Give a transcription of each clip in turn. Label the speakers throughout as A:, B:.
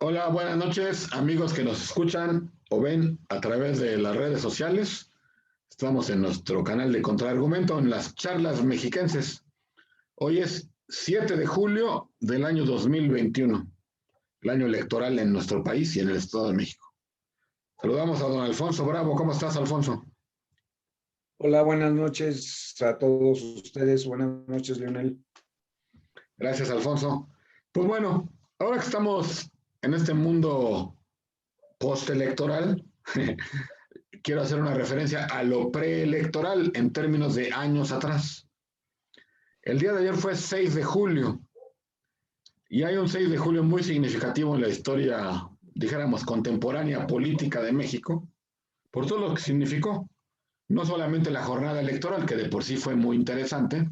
A: Hola, buenas noches, amigos que nos escuchan o ven a través de las redes sociales. Estamos en nuestro canal de Contraargumento en las charlas mexiquenses. Hoy es 7 de julio del año 2021, el año electoral en nuestro país y en el Estado de México. Saludamos a don Alfonso Bravo. ¿Cómo estás, Alfonso?
B: Hola, buenas noches a todos ustedes. Buenas noches, Leonel.
A: Gracias, Alfonso. Pues bueno, ahora que estamos en este mundo postelectoral, quiero hacer una referencia a lo preelectoral en términos de años atrás. El día de ayer fue 6 de julio y hay un 6 de julio muy significativo en la historia, dijéramos, contemporánea política de México, por todo lo que significó. No solamente la jornada electoral, que de por sí fue muy interesante,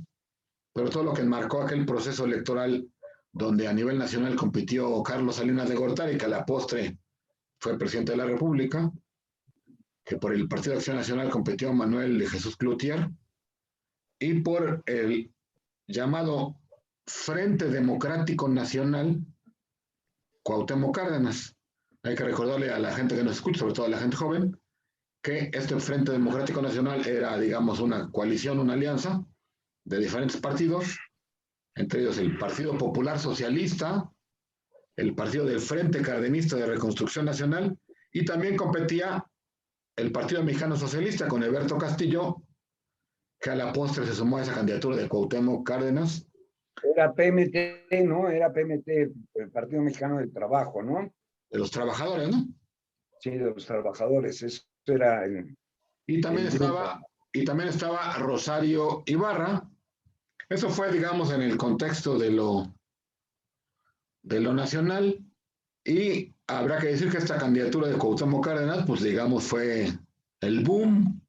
A: pero todo lo que enmarcó aquel proceso electoral donde a nivel nacional compitió Carlos Salinas de Gortari, que a la postre fue presidente de la República, que por el Partido de Acción Nacional compitió Manuel de Jesús Cloutier, y por el llamado Frente Democrático Nacional, Cuauhtémoc Cárdenas. Hay que recordarle a la gente que nos escucha, sobre todo a la gente joven, que este Frente Democrático Nacional era, digamos, una coalición, una alianza de diferentes partidos, entre ellos el Partido Popular Socialista, el Partido del Frente Cardenista de Reconstrucción Nacional, y también competía el Partido Mexicano Socialista con Alberto Castillo, que a la postre se sumó a esa candidatura de Cuauhtémoc Cárdenas.
B: Era PMT, ¿no? Era PMT, el Partido Mexicano del Trabajo, ¿no?
A: De los trabajadores, ¿no?
B: Sí, de los trabajadores. Eso era
A: Y también
B: el grupo.
A: estaba Rosario Ibarra. Eso fue, digamos, en el contexto de lo nacional. Y habrá que decir que esta candidatura de Cuauhtémoc Cárdenas, pues digamos, fue el boom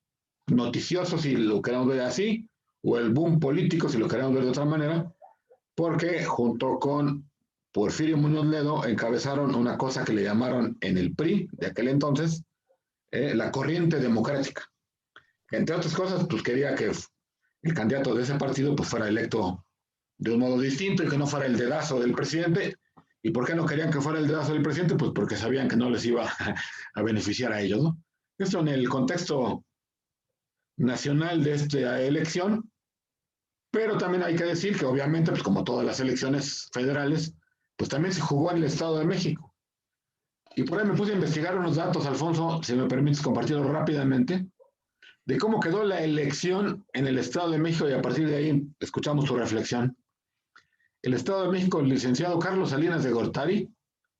A: noticioso, si lo queremos ver así, o el boom político, si lo queremos ver de otra manera, porque junto con Porfirio Muñoz Ledo encabezaron una cosa que le llamaron en el PRI de aquel entonces, la corriente democrática. Entre otras cosas, pues quería que el candidato de ese partido pues fuera electo de un modo distinto y que no fuera el dedazo del presidente. ¿Y por qué no querían que fuera el dedazo del presidente? Pues porque sabían que no les iba a beneficiar a ellos, ¿no? Esto en el contexto nacional de esta elección, pero también hay que decir que obviamente, pues como todas las elecciones federales, pues también se jugó en el Estado de México. Y por ahí me puse a investigar unos datos, Alfonso, si me permites compartirlos rápidamente, de cómo quedó la elección en el Estado de México y a partir de ahí escuchamos tu reflexión. El Estado de México, el licenciado Carlos Salinas de Gortari,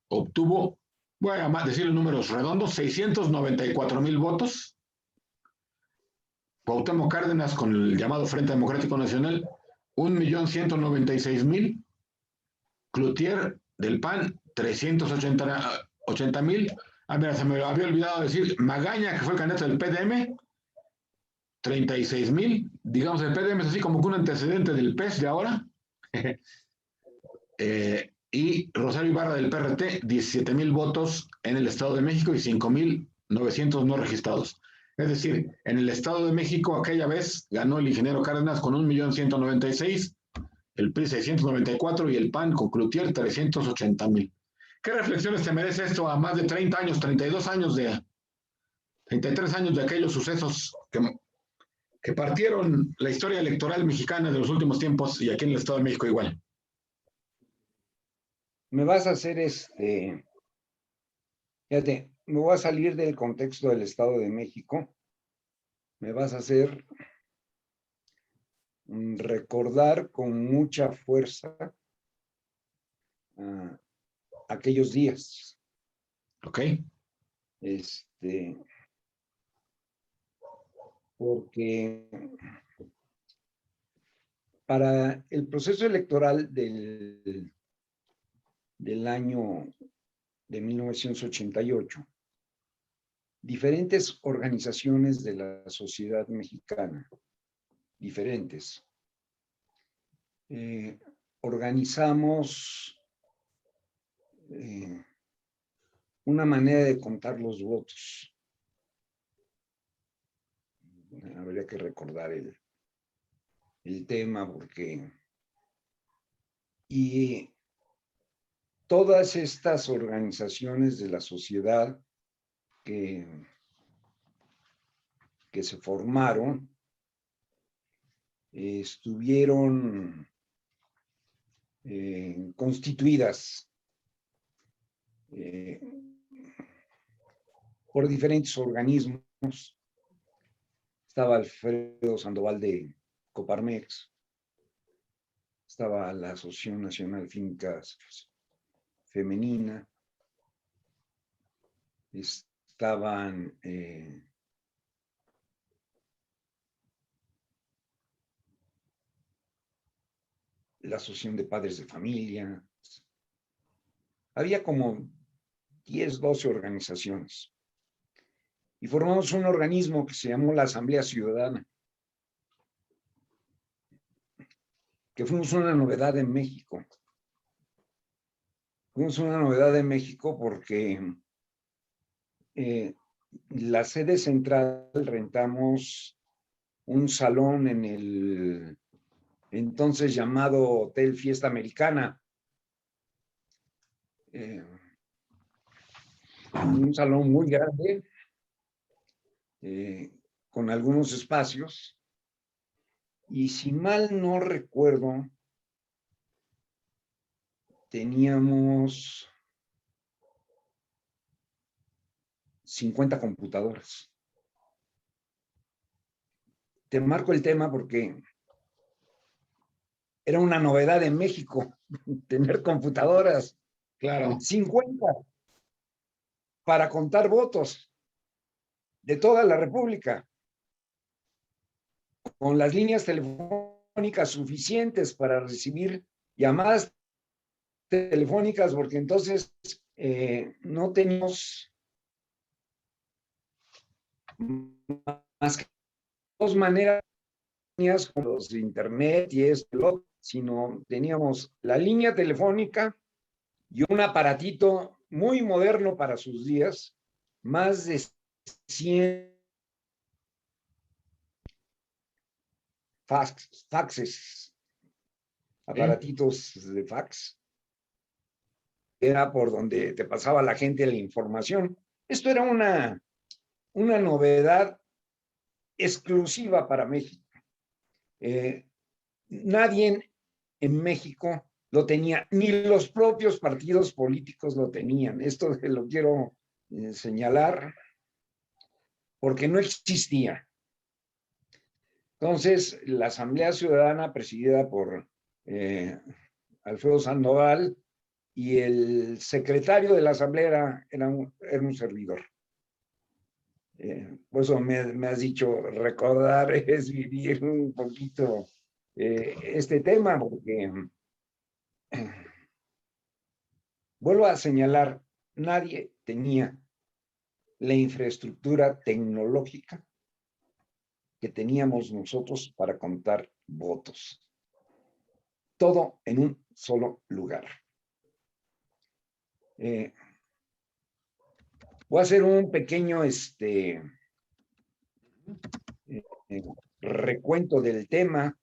A: obtuvo, voy a decir los números redondos, 694,000 votos. Cuauhtémoc Cárdenas, con el llamado Frente Democrático Nacional, 1,196,000. Cloutier del PAN, 380,000. Ah, mira, se me había olvidado decir, Magaña, que fue el candidato del PDM, 36,000. Digamos, el PDM es así como que un antecedente del PES de ahora. Y Rosario Ibarra del PRT, 17,000 votos en el Estado de México y 5,900 no registrados. Es decir, en el Estado de México aquella vez ganó el ingeniero Cárdenas con 1,196,000, el PRI 694 y el PAN con Cloutier 380,000. ¿Qué reflexiones te merece esto a más de 30 años, 32 años 33 años de aquellos sucesos que partieron la historia electoral mexicana de los últimos tiempos y aquí en el Estado de México igual?
B: Me vas a hacer fíjate, me voy a salir del contexto del Estado de México. Me vas a hacer recordar con mucha fuerza aquellos días.
A: ¿Ok?
B: Porque para el proceso electoral del año de 1988, diferentes organizaciones de la sociedad mexicana, diferentes, organizamos una manera de contar los votos. Habría que recordar el tema porque... Y todas estas organizaciones de la sociedad que se formaron estuvieron constituidas por diferentes organismos. Estaba Alfredo Sandoval de Coparmex, estaba la Asociación Nacional Fincas Femenina, estaban la Asociación de Padres de Familia. Había como 10, 12 organizaciones. Y formamos un organismo que se llamó la Asamblea Ciudadana, que fuimos una novedad en México. Fuimos una novedad en México porque la sede central rentamos un salón en el entonces llamado Hotel Fiesta Americana. Un salón muy grande, con algunos espacios. Y si mal no recuerdo, teníamos 50 computadoras. Te marco el tema porque era una novedad en México tener computadoras.
A: Claro.
B: 50 para contar votos de toda la República, con las líneas telefónicas suficientes para recibir llamadas telefónicas, porque entonces no teníamos más que dos maneras con los de internet y esto, sino teníamos la línea telefónica y un aparatito muy moderno para sus días, más de 100 faxes, aparatitos de fax. Era por donde te pasaba la gente la información. Esto era una novedad exclusiva para México. Nadie en México lo tenía, ni los propios partidos políticos lo tenían. Esto lo quiero señalar porque no existía. Entonces, la Asamblea Ciudadana, presidida por Alfredo Sandoval, y el secretario de la Asamblea era un servidor. Por eso me has dicho, recordar es vivir un poquito este tema, porque vuelvo a señalar, nadie tenía la infraestructura tecnológica que teníamos nosotros para contar votos. Todo en un solo lugar. Voy a hacer un pequeño recuento del tema.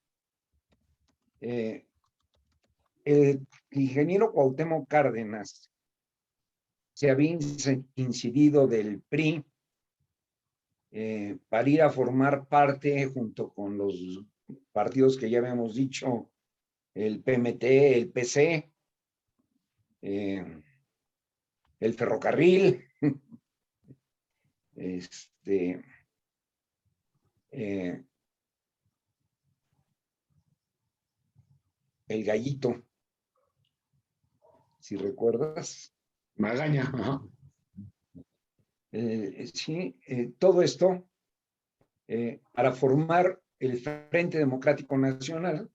B: El ingeniero Cuauhtémoc Cárdenas se había incidido del PRI para ir a formar parte, junto con los partidos que ya habíamos dicho, el PMT, el PC, el ferrocarril, el Gallito, si recuerdas.
A: Magaña. Ajá.
B: Sí, todo esto para formar el Frente Democrático Nacional.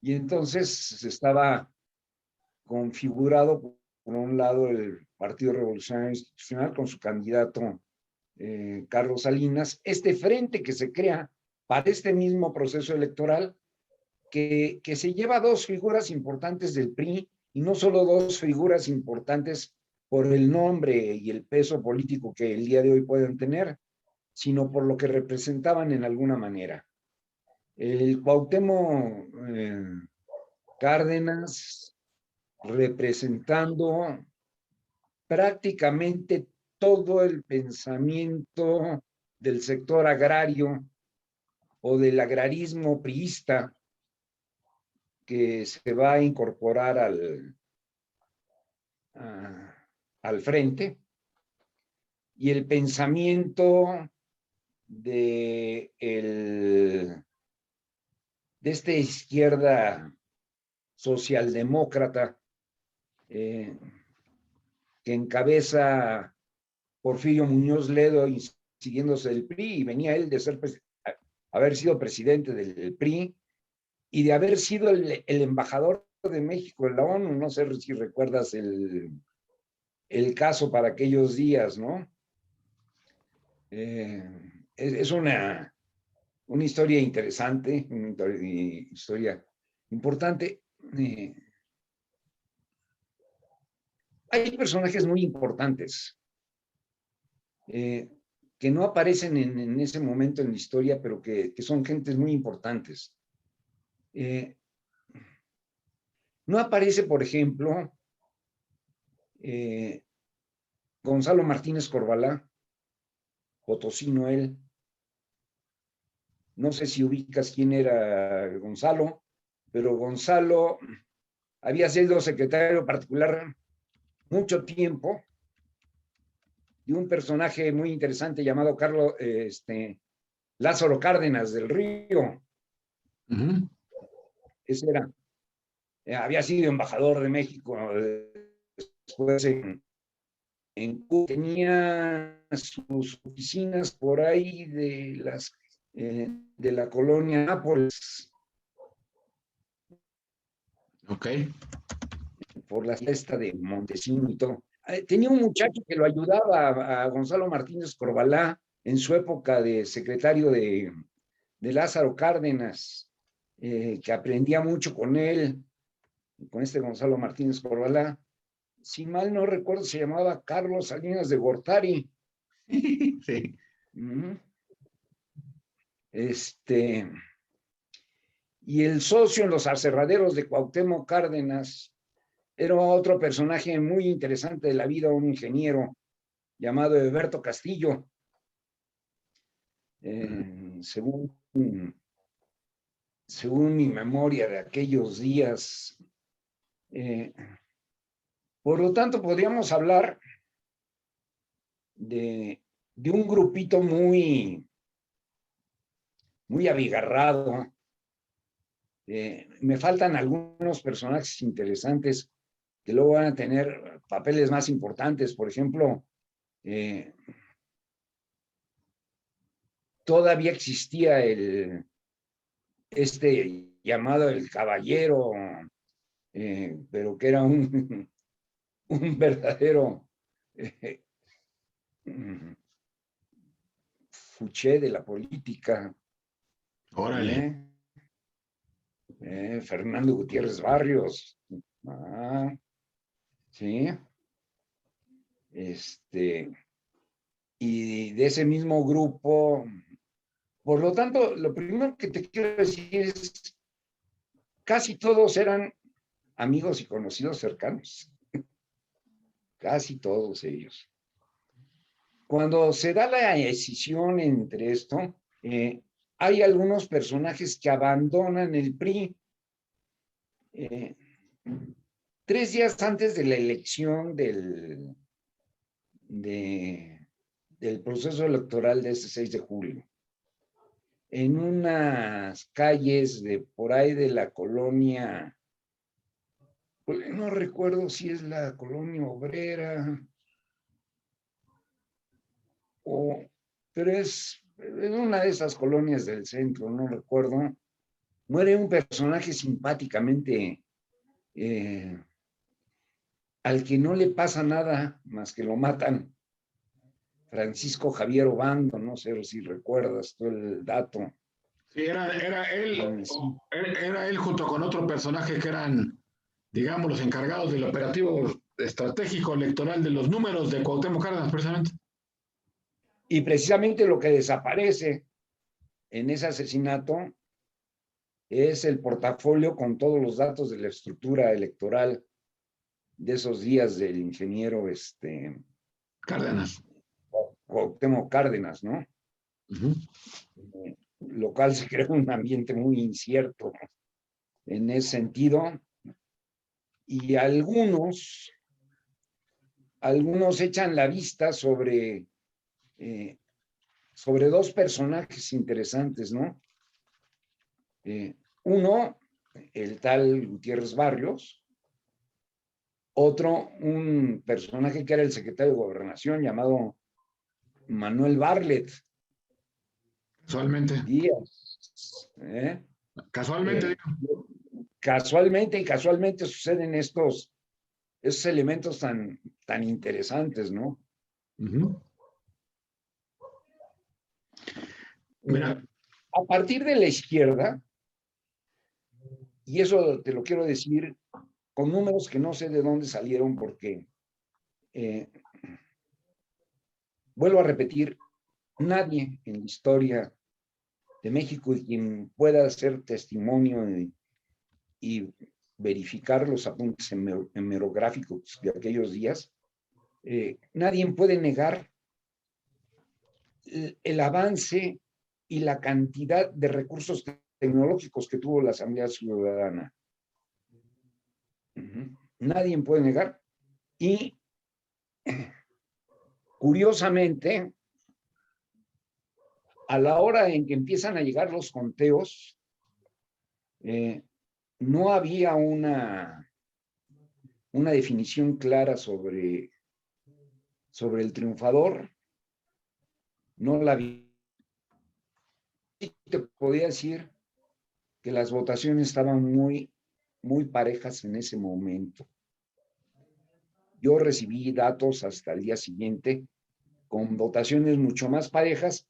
B: Y entonces se estaba configurado, por un lado, el Partido Revolucionario Institucional con su candidato Carlos Salinas, este frente que se crea para este mismo proceso electoral, que se lleva dos figuras importantes del PRI, y no solo dos figuras importantes por el nombre y el peso político que el día de hoy pueden tener, sino por lo que representaban en alguna manera. El Cuauhtémoc Cárdenas representando prácticamente todo el pensamiento del sector agrario o del agrarismo priista que se va a incorporar al frente, y el pensamiento de esta izquierda socialdemócrata que encabeza Porfirio Muñoz Ledo, siguiéndose del PRI, y venía él de haber sido presidente del PRI y de haber sido el embajador de México en la ONU. No sé si recuerdas el caso para aquellos días, ¿no? Es una historia interesante, una historia importante. Hay personajes muy importantes que no aparecen en ese momento en la historia, pero que son gentes muy importantes. No aparece, por ejemplo, Gonzalo Martínez Corvalá, potosino él. No sé si ubicas quién era Gonzalo, pero Gonzalo había sido secretario particular mucho tiempo de un personaje muy interesante llamado Carlos Lázaro Cárdenas del Río. Ese era. Había sido embajador de México después en Cuba. Tenía sus oficinas por ahí de la colonia Nápoles.
A: Ok.
B: Por la fiesta de Montesino y todo. Tenía un muchacho que lo ayudaba a Gonzalo Martínez Corvalá en su época de secretario de Lázaro Cárdenas, que aprendía mucho con él, con este Gonzalo Martínez Corvalá. Si mal no recuerdo, se llamaba Carlos Salinas de Gortari.
A: Sí.
B: Y el socio en los aserraderos de Cuauhtémoc Cárdenas era otro personaje muy interesante de la vida, un ingeniero llamado Alberto Castillo. Según mi memoria de aquellos días. Por lo tanto, podríamos hablar de un grupito muy abigarrado. Me faltan algunos personajes interesantes que luego van a tener papeles más importantes. Por ejemplo, todavía existía llamado el caballero, pero que era un verdadero fuché de la política.
A: Órale.
B: Fernando Gutiérrez Barrios. Sí. Y de ese mismo grupo. Por lo tanto, lo primero que te quiero decir es, casi todos eran amigos y conocidos cercanos. Casi todos ellos. Cuando se da la decisión entre esto, hay algunos personajes que abandonan el PRI 3 días antes de la elección del proceso electoral de ese 6 de julio. En unas calles de por ahí de la colonia, no recuerdo si es la colonia obrera, pero es una de esas colonias del centro, no recuerdo. Muere un personaje simpáticamente al que no le pasa nada más que lo matan. Francisco Javier Obando, no sé si recuerdas todo el dato.
A: Sí, era él junto con otro personaje que eran, digamos, los encargados del operativo estratégico electoral de los números de Cuauhtémoc Cárdenas, precisamente.
B: Y precisamente lo que desaparece en ese asesinato es el portafolio con todos los datos de la estructura electoral de esos días del ingeniero
A: Cárdenas.
B: Cuauhtémoc Cárdenas, ¿no? Lo cual se crea un ambiente muy incierto en ese sentido. Y algunos echan la vista sobre dos personajes interesantes, ¿no? Uno, el tal Gutiérrez Barrios. Otro, un personaje que era el secretario de Gobernación llamado Manuel Bartlett
A: Casualmente.
B: Díaz.
A: Casualmente.
B: Casualmente suceden esos elementos tan interesantes, ¿no?
A: Mira.
B: A partir de la izquierda, y eso te lo quiero decir con números que no sé de dónde salieron, porque vuelvo a repetir, nadie en la historia de México y quien pueda hacer testimonio y verificar los apuntes hemerográficos de aquellos días, nadie puede negar el avance y la cantidad de recursos tecnológicos que tuvo la Asamblea Ciudadana. Nadie puede negar. Y curiosamente, a la hora en que empiezan a llegar los conteos, no había una definición clara sobre el triunfador. No la vi. Te podía decir que las votaciones estaban muy parejas en ese momento. Yo recibí datos hasta el día siguiente con votaciones mucho más parejas,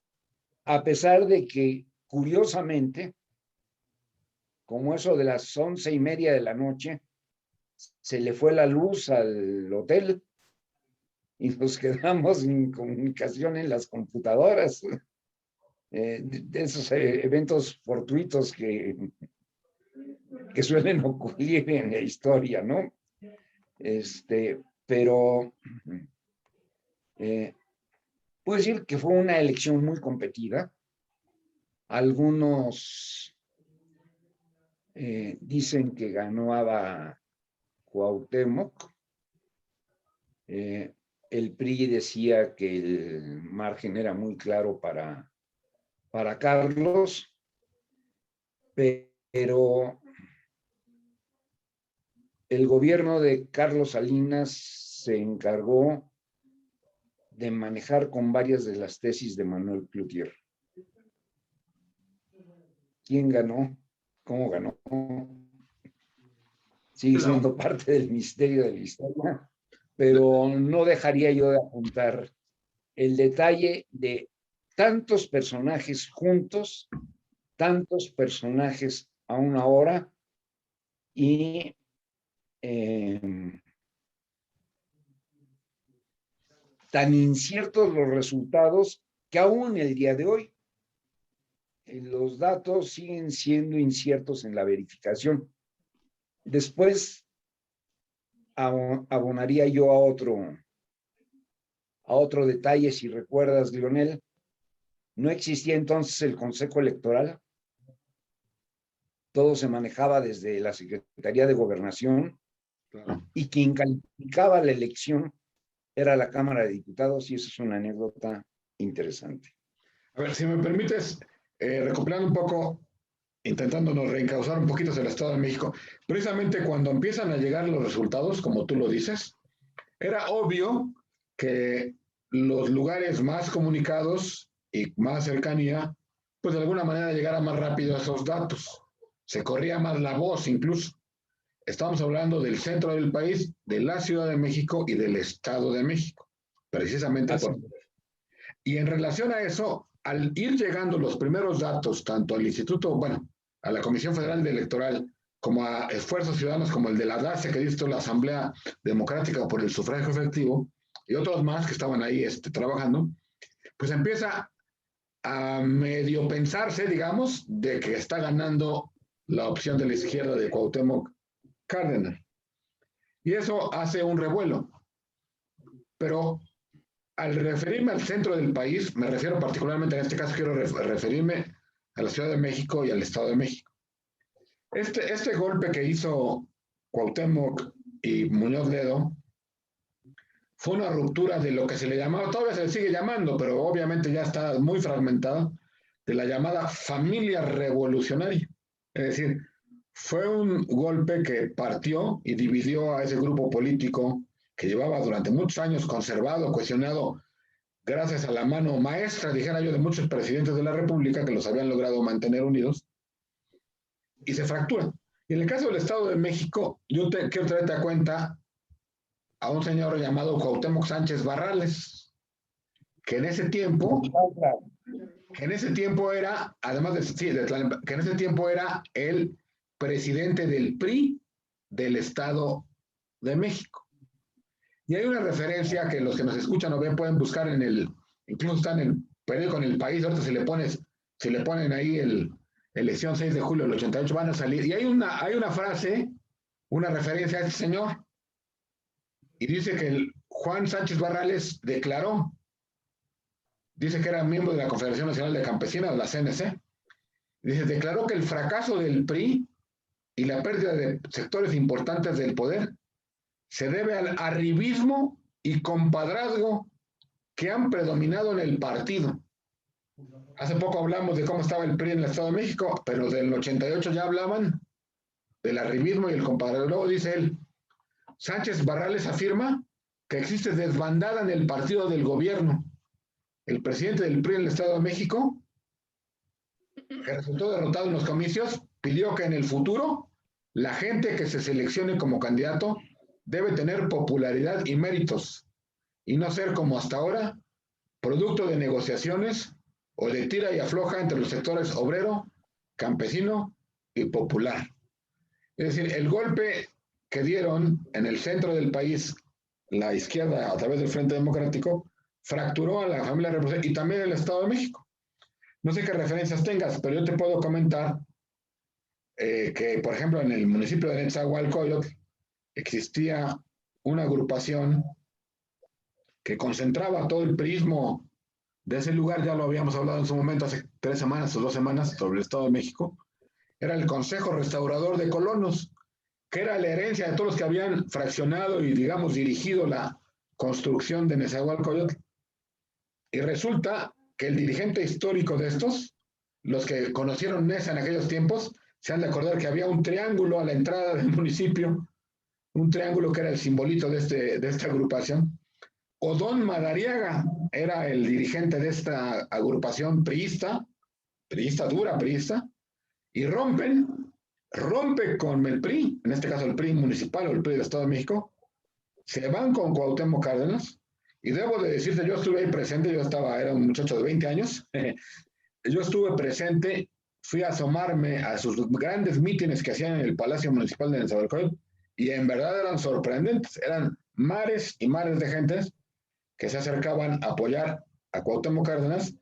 B: a pesar de que, curiosamente, como eso de las 11:30 de la noche, se le fue la luz al hotel y nos quedamos sin comunicación en las computadoras. De esos eventos fortuitos que suelen ocurrir en la historia, ¿no? Pero puedo decir que fue una elección muy competida. Algunos dicen que ganaba Cuauhtémoc. El PRI decía que el margen era muy claro para Carlos, pero el gobierno de Carlos Salinas se encargó de manejar con varias de las tesis de Manuel Cloutier. ¿Quién ganó? ¿Cómo ganó? Sigue siendo parte del misterio de la historia, pero no dejaría yo de apuntar el detalle de tantos personajes juntos, tantos personajes a una hora y tan inciertos los resultados que aún el día de hoy los datos siguen siendo inciertos en la verificación. Después abonaría yo a otro detalle, si recuerdas, Lionel. No existía entonces el Consejo Electoral. Todo se manejaba desde la Secretaría de Gobernación, y quien calificaba la elección era la Cámara de Diputados, y eso es una anécdota interesante.
A: A ver, si me permites, recopilando un poco, intentándonos reencauzar un poquito hacia el Estado de México, precisamente cuando empiezan a llegar los resultados, como tú lo dices, era obvio que los lugares más comunicados y más cercanía, pues de alguna manera llegara más rápido a esos datos. Se corría más la voz incluso. Estamos hablando del centro del país, de la Ciudad de México y del Estado de México, precisamente por... Y en relación a eso, al ir llegando los primeros datos, tanto al Instituto, bueno, a la Comisión Federal Electoral, como a esfuerzos ciudadanos como el de la DACE, que dice la Asamblea Democrática por el Sufragio Efectivo, y otros más que estaban ahí trabajando, pues empieza a medio pensarse, digamos, de que está ganando la opción de la izquierda de Cuauhtémoc Cárdenas. Y eso hace un revuelo. Pero al referirme al centro del país, me refiero particularmente, en este caso quiero referirme a la Ciudad de México y al Estado de México. Este golpe que hizo Cuauhtémoc y Muñoz Ledo fue una ruptura de lo que se le llamaba, todavía se le sigue llamando, pero obviamente ya está muy fragmentado, de la llamada familia revolucionaria. Es decir, fue un golpe que partió y dividió a ese grupo político que llevaba durante muchos años conservado, cuestionado, gracias a la mano maestra, dijera yo, de muchos presidentes de la República que los habían logrado mantener unidos, y se fractura. Y en el caso del Estado de México, quiero traerte a cuenta a un señor llamado Cuauhtémoc Sánchez Barrales, que en ese tiempo era, además de, sí, que en ese tiempo era el presidente del PRI del Estado de México. Y hay una referencia que los que nos escuchan o ven pueden buscar en incluso está en el periódico En El País, ahorita si le ponen ahí elección 6 de julio del 88 van a salir. Y hay una frase, una referencia a este señor, y dice que Juan Sánchez Barrales dice que era miembro de la Confederación Nacional de Campesinos, la CNC, declaró que el fracaso del PRI y la pérdida de sectores importantes del poder se debe al arribismo y compadrazgo que han predominado en el partido. Hace poco hablamos de cómo estaba el PRI en el Estado de México, pero del 88 ya hablaban del arribismo y el compadrazgo. Luego dice él, Sánchez Barrales afirma que existe desbandada en el partido del gobierno. El presidente del PRI en el Estado de México, que resultó derrotado en los comicios, pidió que en el futuro la gente que se seleccione como candidato debe tener popularidad y méritos y no ser como hasta ahora, producto de negociaciones o de tira y afloja entre los sectores obrero, campesino y popular. Es decir, el golpe que dieron en el centro del país la izquierda a través del Frente Democrático fracturó a la familia revolucionaria y también el Estado de México. No sé qué referencias tengas, pero yo te puedo comentar que, por ejemplo, en el municipio de Nezahualcóyotl existía una agrupación que concentraba todo el priismo de ese lugar, ya lo habíamos hablado en su momento hace 3 semanas o 2 semanas sobre el Estado de México, era el Consejo Restaurador de Colonos, que era la herencia de todos los que habían fraccionado y, digamos, dirigido la construcción de Nezahualcóyotl. Y resulta que el dirigente histórico de estos, los que conocieron Neza en aquellos tiempos, se han de acordar que había un triángulo a la entrada del municipio, un triángulo que era el simbolito de esta agrupación. Odón Madariaga era el dirigente de esta agrupación priista dura, priista, y rompe con el PRI, en este caso el PRI municipal o el PRI del Estado de México, se van con Cuauhtémoc Cárdenas, y debo de decirte, yo estuve ahí presente, era un muchacho de 20 años, yo estuve presente, fui a asomarme a sus grandes mítines que hacían en el Palacio Municipal de Nezahualcóyotl, y en verdad eran sorprendentes, eran mares y mares de gentes que se acercaban a apoyar a Cuauhtémoc Cárdenas,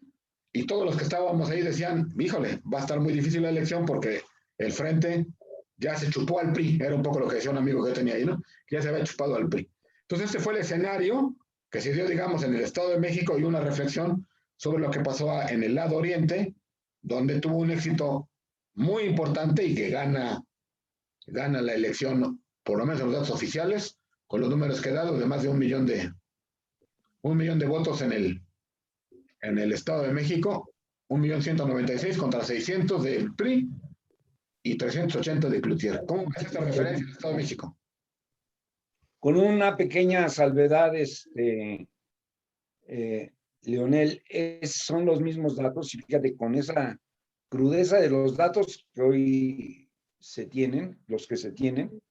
A: y todos los que estábamos ahí decían, híjole, va a estar muy difícil la elección porque el Frente ya se chupó al PRI, era un poco lo que decía un amigo que yo tenía ahí, ¿no? Que ya se había chupado al PRI. Entonces este fue el escenario que se dio, digamos, en el Estado de México, y una reflexión sobre lo que pasó en el lado oriente, donde tuvo un éxito muy importante y que gana la elección, por lo menos en los datos oficiales, con los números que he dado, de más de 1 millón de votos en el Estado de México, 1.196.000 contra 600 del PRI y 380 de Cloutier. ¿Cómo ves esta referencia en el Estado de México?
B: Con una pequeña salvedad, Leonel, son los mismos datos, y fíjate, con esa crudeza de los datos que hoy se tienen, los que se tienen,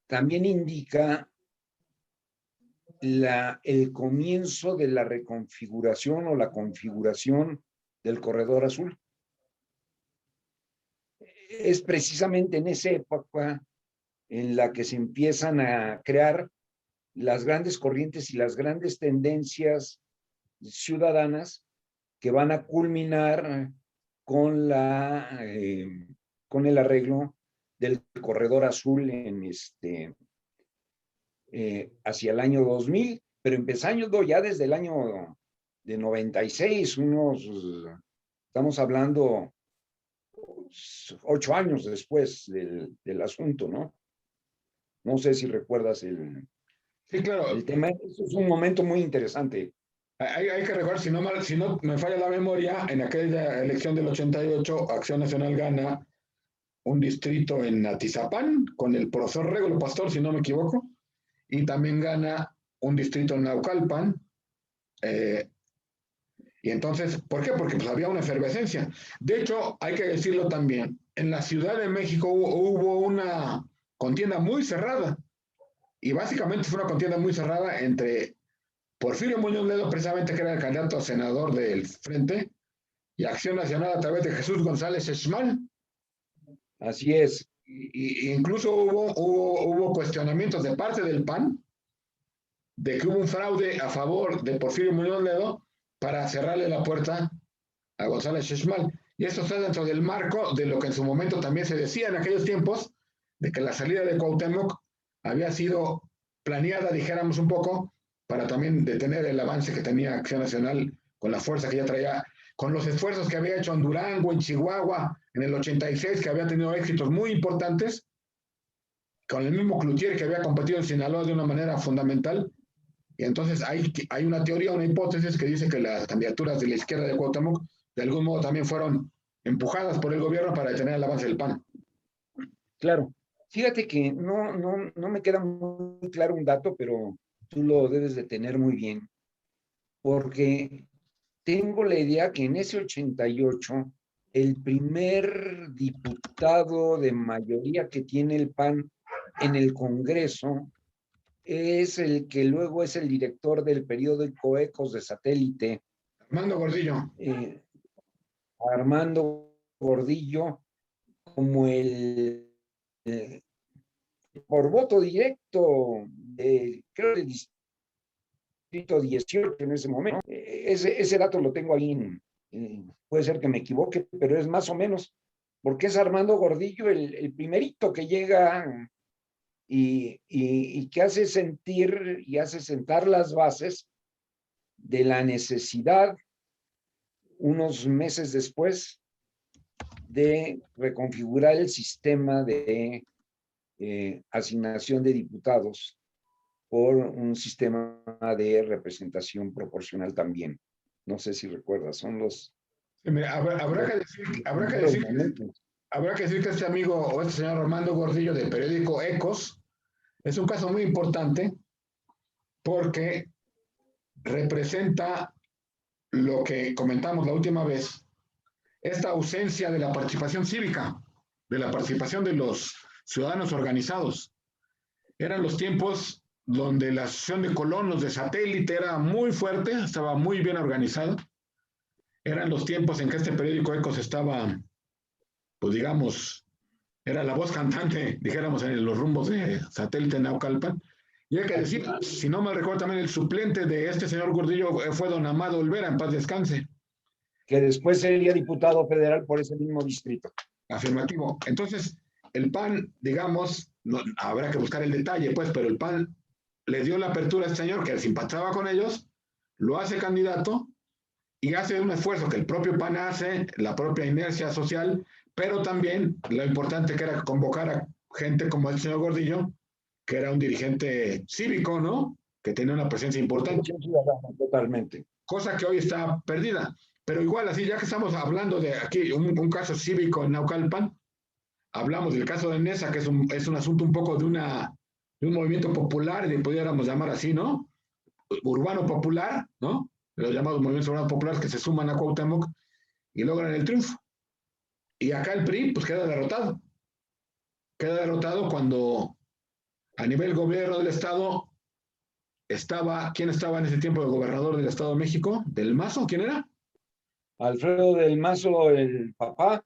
B: también indica el comienzo de la reconfiguración o la configuración del Corredor Azul. Es precisamente en esa época en la que se empiezan a crear las grandes corrientes y las grandes tendencias ciudadanas que van a culminar con el arreglo del Corredor Azul hacia el año 2000, pero empezando ya desde el año de 96, estamos hablando 8 años después del asunto, ¿no? No sé si recuerdas
A: Sí, claro.
B: el tema. Eso es un momento muy interesante.
A: Hay que recordar, si no me falla la memoria, en aquella elección del 88, Acción Nacional gana un distrito en Atizapán con el profesor Regulo Pastor, si no me equivoco, y también gana un distrito en Naucalpan. Y entonces, ¿por qué? Porque pues había una efervescencia. De hecho, hay que decirlo también, en la Ciudad de México hubo una contienda muy cerrada, y básicamente fue una contienda muy cerrada entre Porfirio Muñoz Ledo, precisamente que era el candidato a senador del Frente, y Acción Nacional a través de Jesús González Esmal.
B: Así es.
A: Y incluso hubo cuestionamientos de parte del PAN de que hubo un fraude a favor de Porfirio Muñoz Ledo para cerrarle la puerta a González Esmal. Y esto está dentro del marco de lo que en su momento también se decía en aquellos tiempos, de que la salida de Cuauhtémoc había sido planeada, dijéramos un poco, para también detener el avance que tenía Acción Nacional con la fuerza que ya traía, con los esfuerzos que había hecho en Durango, en Chihuahua, en el 86, que había tenido éxitos muy importantes, con el mismo Cloutier que había competido en Sinaloa de una manera fundamental. Y entonces hay una teoría, una hipótesis que dice que las candidaturas de la izquierda de Cuauhtémoc de algún modo también fueron empujadas por el gobierno para detener el avance del PAN.
B: Claro. Fíjate que no me queda muy claro un dato, pero tú lo debes de tener muy bien, porque tengo la idea que en ese 88, el primer diputado de mayoría que tiene el PAN en el Congreso es el que luego es el director del periódico Ecos de Satélite,
A: Armando Gordillo.
B: Armando Gordillo, como por voto directo, creo del distrito 18 en ese momento. Ese dato lo tengo ahí, puede ser que me equivoque, pero es más o menos, porque es Armando Gordillo el primerito que llega y que hace sentir y hace sentar las bases de la necesidad, unos meses después, de reconfigurar el sistema de asignación de diputados por un sistema de representación proporcional también. No sé si recuerdas, son los...
A: Habrá que decir que este amigo o este señor Armando Gordillo del periódico Ecos es un caso muy importante porque representa lo que comentamos la última vez, esta ausencia de la participación cívica, de la participación de los ciudadanos organizados. Eran los tiempos donde la asociación de colonos de satélite era muy fuerte, estaba muy bien organizada. Eran los tiempos en que este periódico Ecos estaba, pues digamos, era la voz cantante, dijéramos, en los rumbos de satélite Naucalpan. Y hay que decir, si no me recuerdo, también el suplente de este señor Gordillo fue don Amado Olvera, en paz descanse.
B: Que después sería diputado federal por ese mismo distrito.
A: Afirmativo. Entonces, el PAN, digamos, no, habrá que buscar el detalle, pues, pero el PAN le dio la apertura a este señor que simpatizaba con ellos, lo hace candidato y hace un esfuerzo que el propio PAN hace, la propia inercia social, pero también lo importante que era convocar a gente como el señor Gordillo, que era un dirigente cívico, ¿no? Que tenía una presencia importante.
B: Totalmente.
A: Cosa que hoy está perdida. Pero igual, así, ya que estamos hablando de aquí un caso cívico en Naucalpan, hablamos del caso de Nesa, que es un asunto un poco de un movimiento popular, le pudiéramos llamar así, ¿no? Urbano popular, ¿no? Los llamados movimientos urbanos populares que se suman a Cuauhtémoc y logran el triunfo. Y acá el PRI, pues queda derrotado. Queda derrotado cuando a nivel gobierno del Estado ¿quién estaba en ese tiempo de gobernador del Estado de México? ¿Del Mazo? ¿Quién era?
B: Alfredo del Mazo, el papá.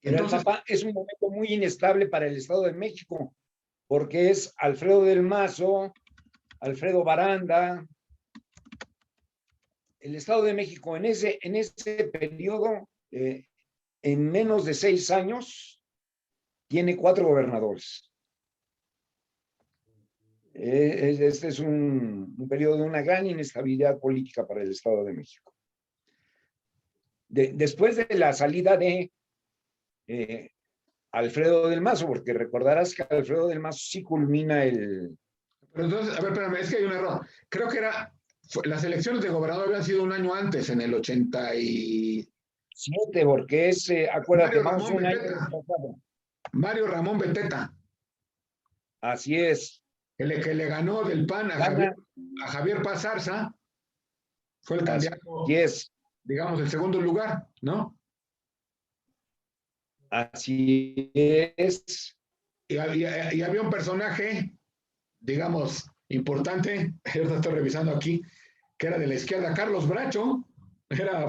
A: Entonces,
B: el papá. Es un momento muy inestable para el Estado de México, porque es Alfredo del Mazo, Alfredo Baranda. El Estado de México en ese periodo, en menos de 6 años, tiene 4 gobernadores. Este es un periodo de una gran inestabilidad política para el Estado de México. Después de la salida de Alfredo del Mazo, porque recordarás que Alfredo del Mazo sí culmina el...
A: Pero entonces, a ver, espérame, es que hay un error. Creo que las elecciones de gobernador habían sido un año antes, en el 80 y...
B: 7, porque es, acuérdate,
A: Mario
B: vamos
A: Ramón
B: un año
A: Beteta.
B: pasado.
A: Mario Ramón Beteta,
B: Así es.
A: que le ganó del PAN
B: Gana,
A: a Javier Paz Zarza, fue el
B: así
A: candidato,
B: es.
A: digamos, el segundo lugar, ¿no?
B: Así es.
A: Y había un personaje, digamos, importante, yo estoy revisando aquí, que era de la izquierda, Carlos Bracho,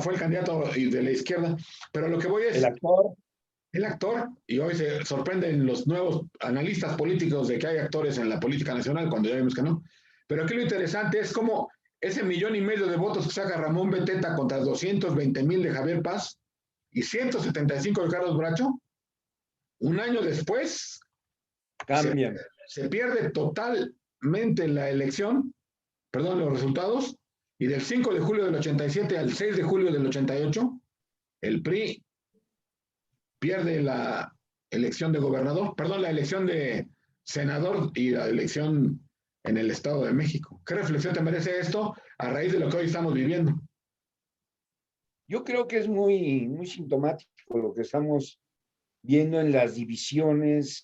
A: fue el candidato de la izquierda, pero lo que voy
B: El
A: es,
B: actor.
A: el actor, y hoy se sorprenden los nuevos analistas políticos de que hay actores en la política nacional, cuando ya vimos que no, pero aquí lo interesante es cómo ese 1.500.000 de votos que saca Ramón Beteta contra 220.000 de Javier Paz y 175 de Carlos Bracho, un año después se,
B: Cambian.
A: se pierde totalmente la elección, perdón, los resultados, y del 5 de julio del 87 al 6 de julio del 88, el PRI pierde la elección de gobernador, perdón, la elección de senador y la elección en el Estado de México. ¿Qué reflexión te merece esto a raíz de lo que hoy estamos viviendo?
B: Yo creo que es muy, muy sintomático lo que estamos viendo en las divisiones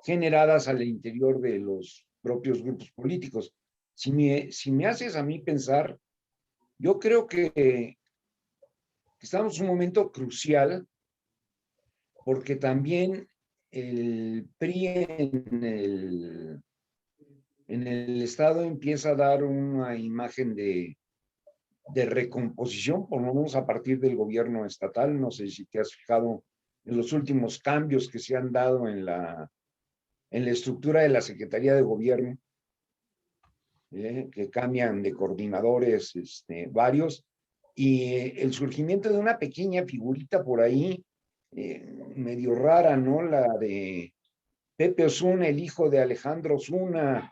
B: generadas al interior de los propios grupos políticos. Si me haces a mí pensar, yo creo que estamos en un momento crucial porque también el PRI en el Estado empieza a dar una imagen de recomposición, por lo menos a partir del gobierno estatal. No sé si te has fijado en los últimos cambios que se han dado en la estructura de la Secretaría de Gobierno, que cambian de coordinadores varios, y el surgimiento de una pequeña figurita por ahí, medio rara, ¿no? La de Pepe Osuna, el hijo de Alejandro Osuna,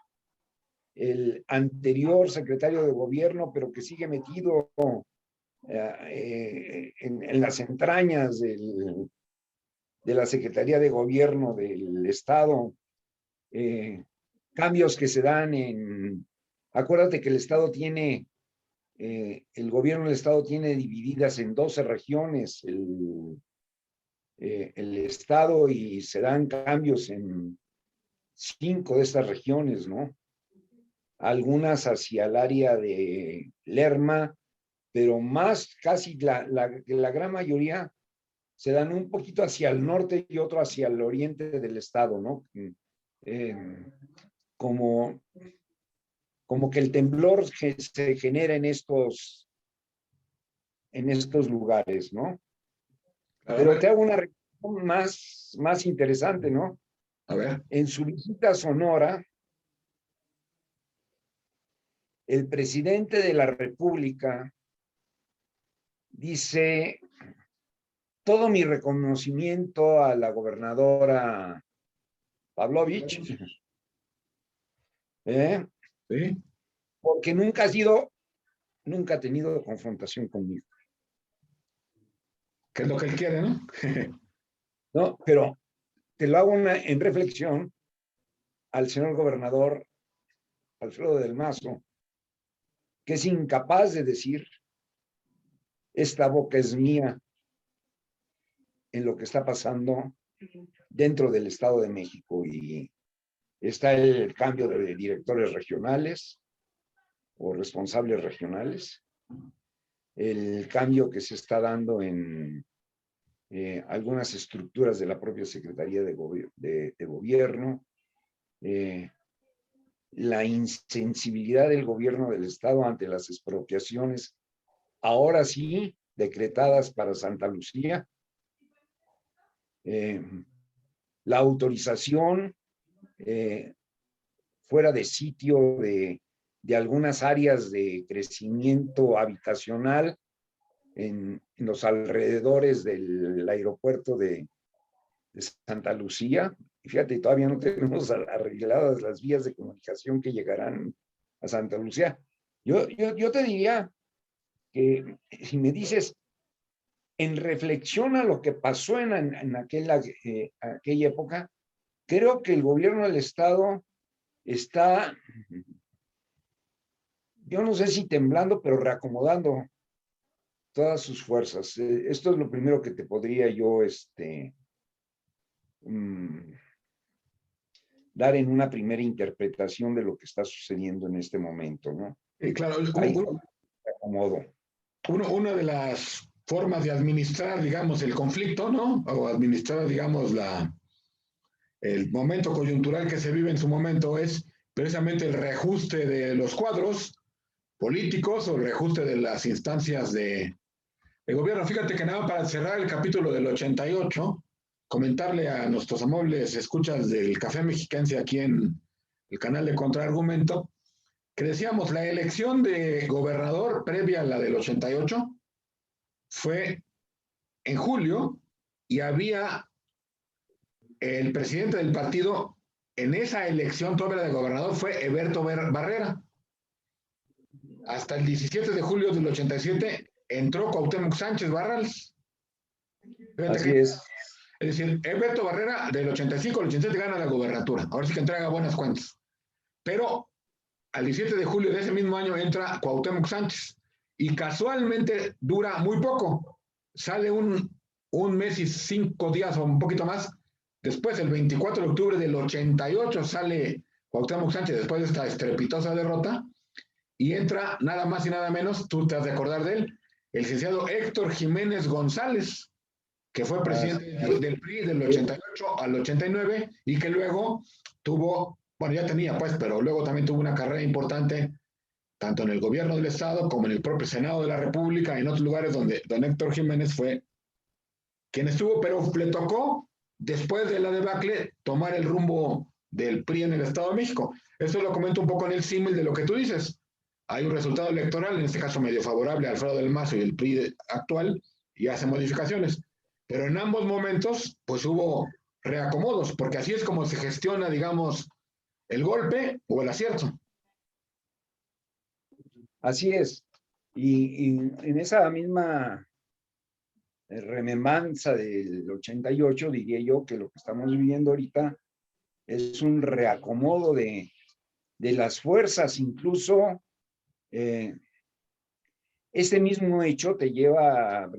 B: el anterior secretario de gobierno, pero que sigue metido en las entrañas de la Secretaría de Gobierno del Estado, cambios que se dan acuérdate que el Estado tiene, el gobierno del Estado tiene divididas en 12 regiones el Estado, y se dan cambios en 5 de estas regiones, ¿no? Algunas hacia el área de Lerma, pero más, casi la gran mayoría se dan un poquito hacia el norte y otro hacia el oriente del estado, ¿no? Como, como que el temblor se genera en estos lugares, ¿no? Pero te hago una reflexión más interesante, ¿no?
A: A ver.
B: En su visita a Sonora, el presidente de la República dice: todo mi reconocimiento a la gobernadora Pavlovich,
A: ¿Sí?
B: porque nunca ha tenido confrontación conmigo.
A: ¿Qué es lo que él quiere, no?
B: ¿No? Pero te lo hago en reflexión al señor gobernador Alfredo del Mazo, que es incapaz de decir: esta boca es mía en lo que está pasando dentro del Estado de México. Y está el cambio de directores regionales o responsables regionales, el cambio que se está dando en algunas estructuras de la propia Secretaría de Gobierno, la insensibilidad del gobierno del Estado ante las expropiaciones, ahora sí, decretadas para Santa Lucía, la autorización fuera de sitio de algunas áreas de crecimiento habitacional en los alrededores del aeropuerto de de Santa Lucía. Y fíjate, todavía no tenemos arregladas las vías de comunicación que llegarán a Santa Lucía. Yo te diría que si me dices, en reflexión a lo que pasó en aquella época, creo que el gobierno del Estado está, yo no sé si temblando, pero reacomodando todas sus fuerzas. Esto es lo primero que te podría yo dar en una primera interpretación de lo que está sucediendo en este momento, ¿no?
A: Claro,
B: Hay reacomodo.
A: Una de las formas de administrar, digamos, el conflicto, ¿no? O administrar, digamos, el momento coyuntural que se vive en su momento es precisamente el reajuste de los cuadros políticos o el reajuste de las instancias de gobierno. Fíjate que nada, para cerrar el capítulo del 88, comentarle a nuestros amables escuchas del Café Mexiquense aquí en el canal de Contraargumento, que decíamos, la elección de gobernador previa a la del 88 fue en julio y había el presidente del partido en esa elección todavía de gobernador fue Eberto Barrera. Hasta el 17 de julio del 87 entró Cuauhtémoc Sánchez Barrales.
B: Así es.
A: Es decir, Eberto Barrera del 85 al 87 gana la gobernatura. Ahora sí que entrega buenas cuentas. Pero al 17 de julio de ese mismo año entra Cuauhtémoc Sánchez. Y casualmente dura muy poco. Sale un mes y 5 días o un poquito más. Después, el 24 de octubre del 88, sale Cuauhtémoc Sánchez después de esta estrepitosa derrota. Y entra nada más y nada menos, tú te has de acordar de él, el licenciado Héctor Jiménez González, que fue presidente del PRI del 88 al 89 y que luego tuvo, bueno, ya tenía pues, pero luego también tuvo una carrera importante tanto en el gobierno del Estado como en el propio Senado de la República y en otros lugares donde don Héctor Jiménez fue quien estuvo, pero le tocó, después de la debacle, tomar el rumbo del PRI en el Estado de México. Eso lo comento un poco en el símil de lo que tú dices. Hay un resultado electoral, en este caso medio favorable a Alfredo del Mazo y el PRI actual, y hace modificaciones. Pero en ambos momentos, pues hubo reacomodos, porque así es como se gestiona, digamos, el golpe o el acierto.
B: Así es. Y en esa misma remembranza del 88, diría yo que lo que estamos viviendo ahorita es un reacomodo de las fuerzas, incluso este mismo hecho te lleva,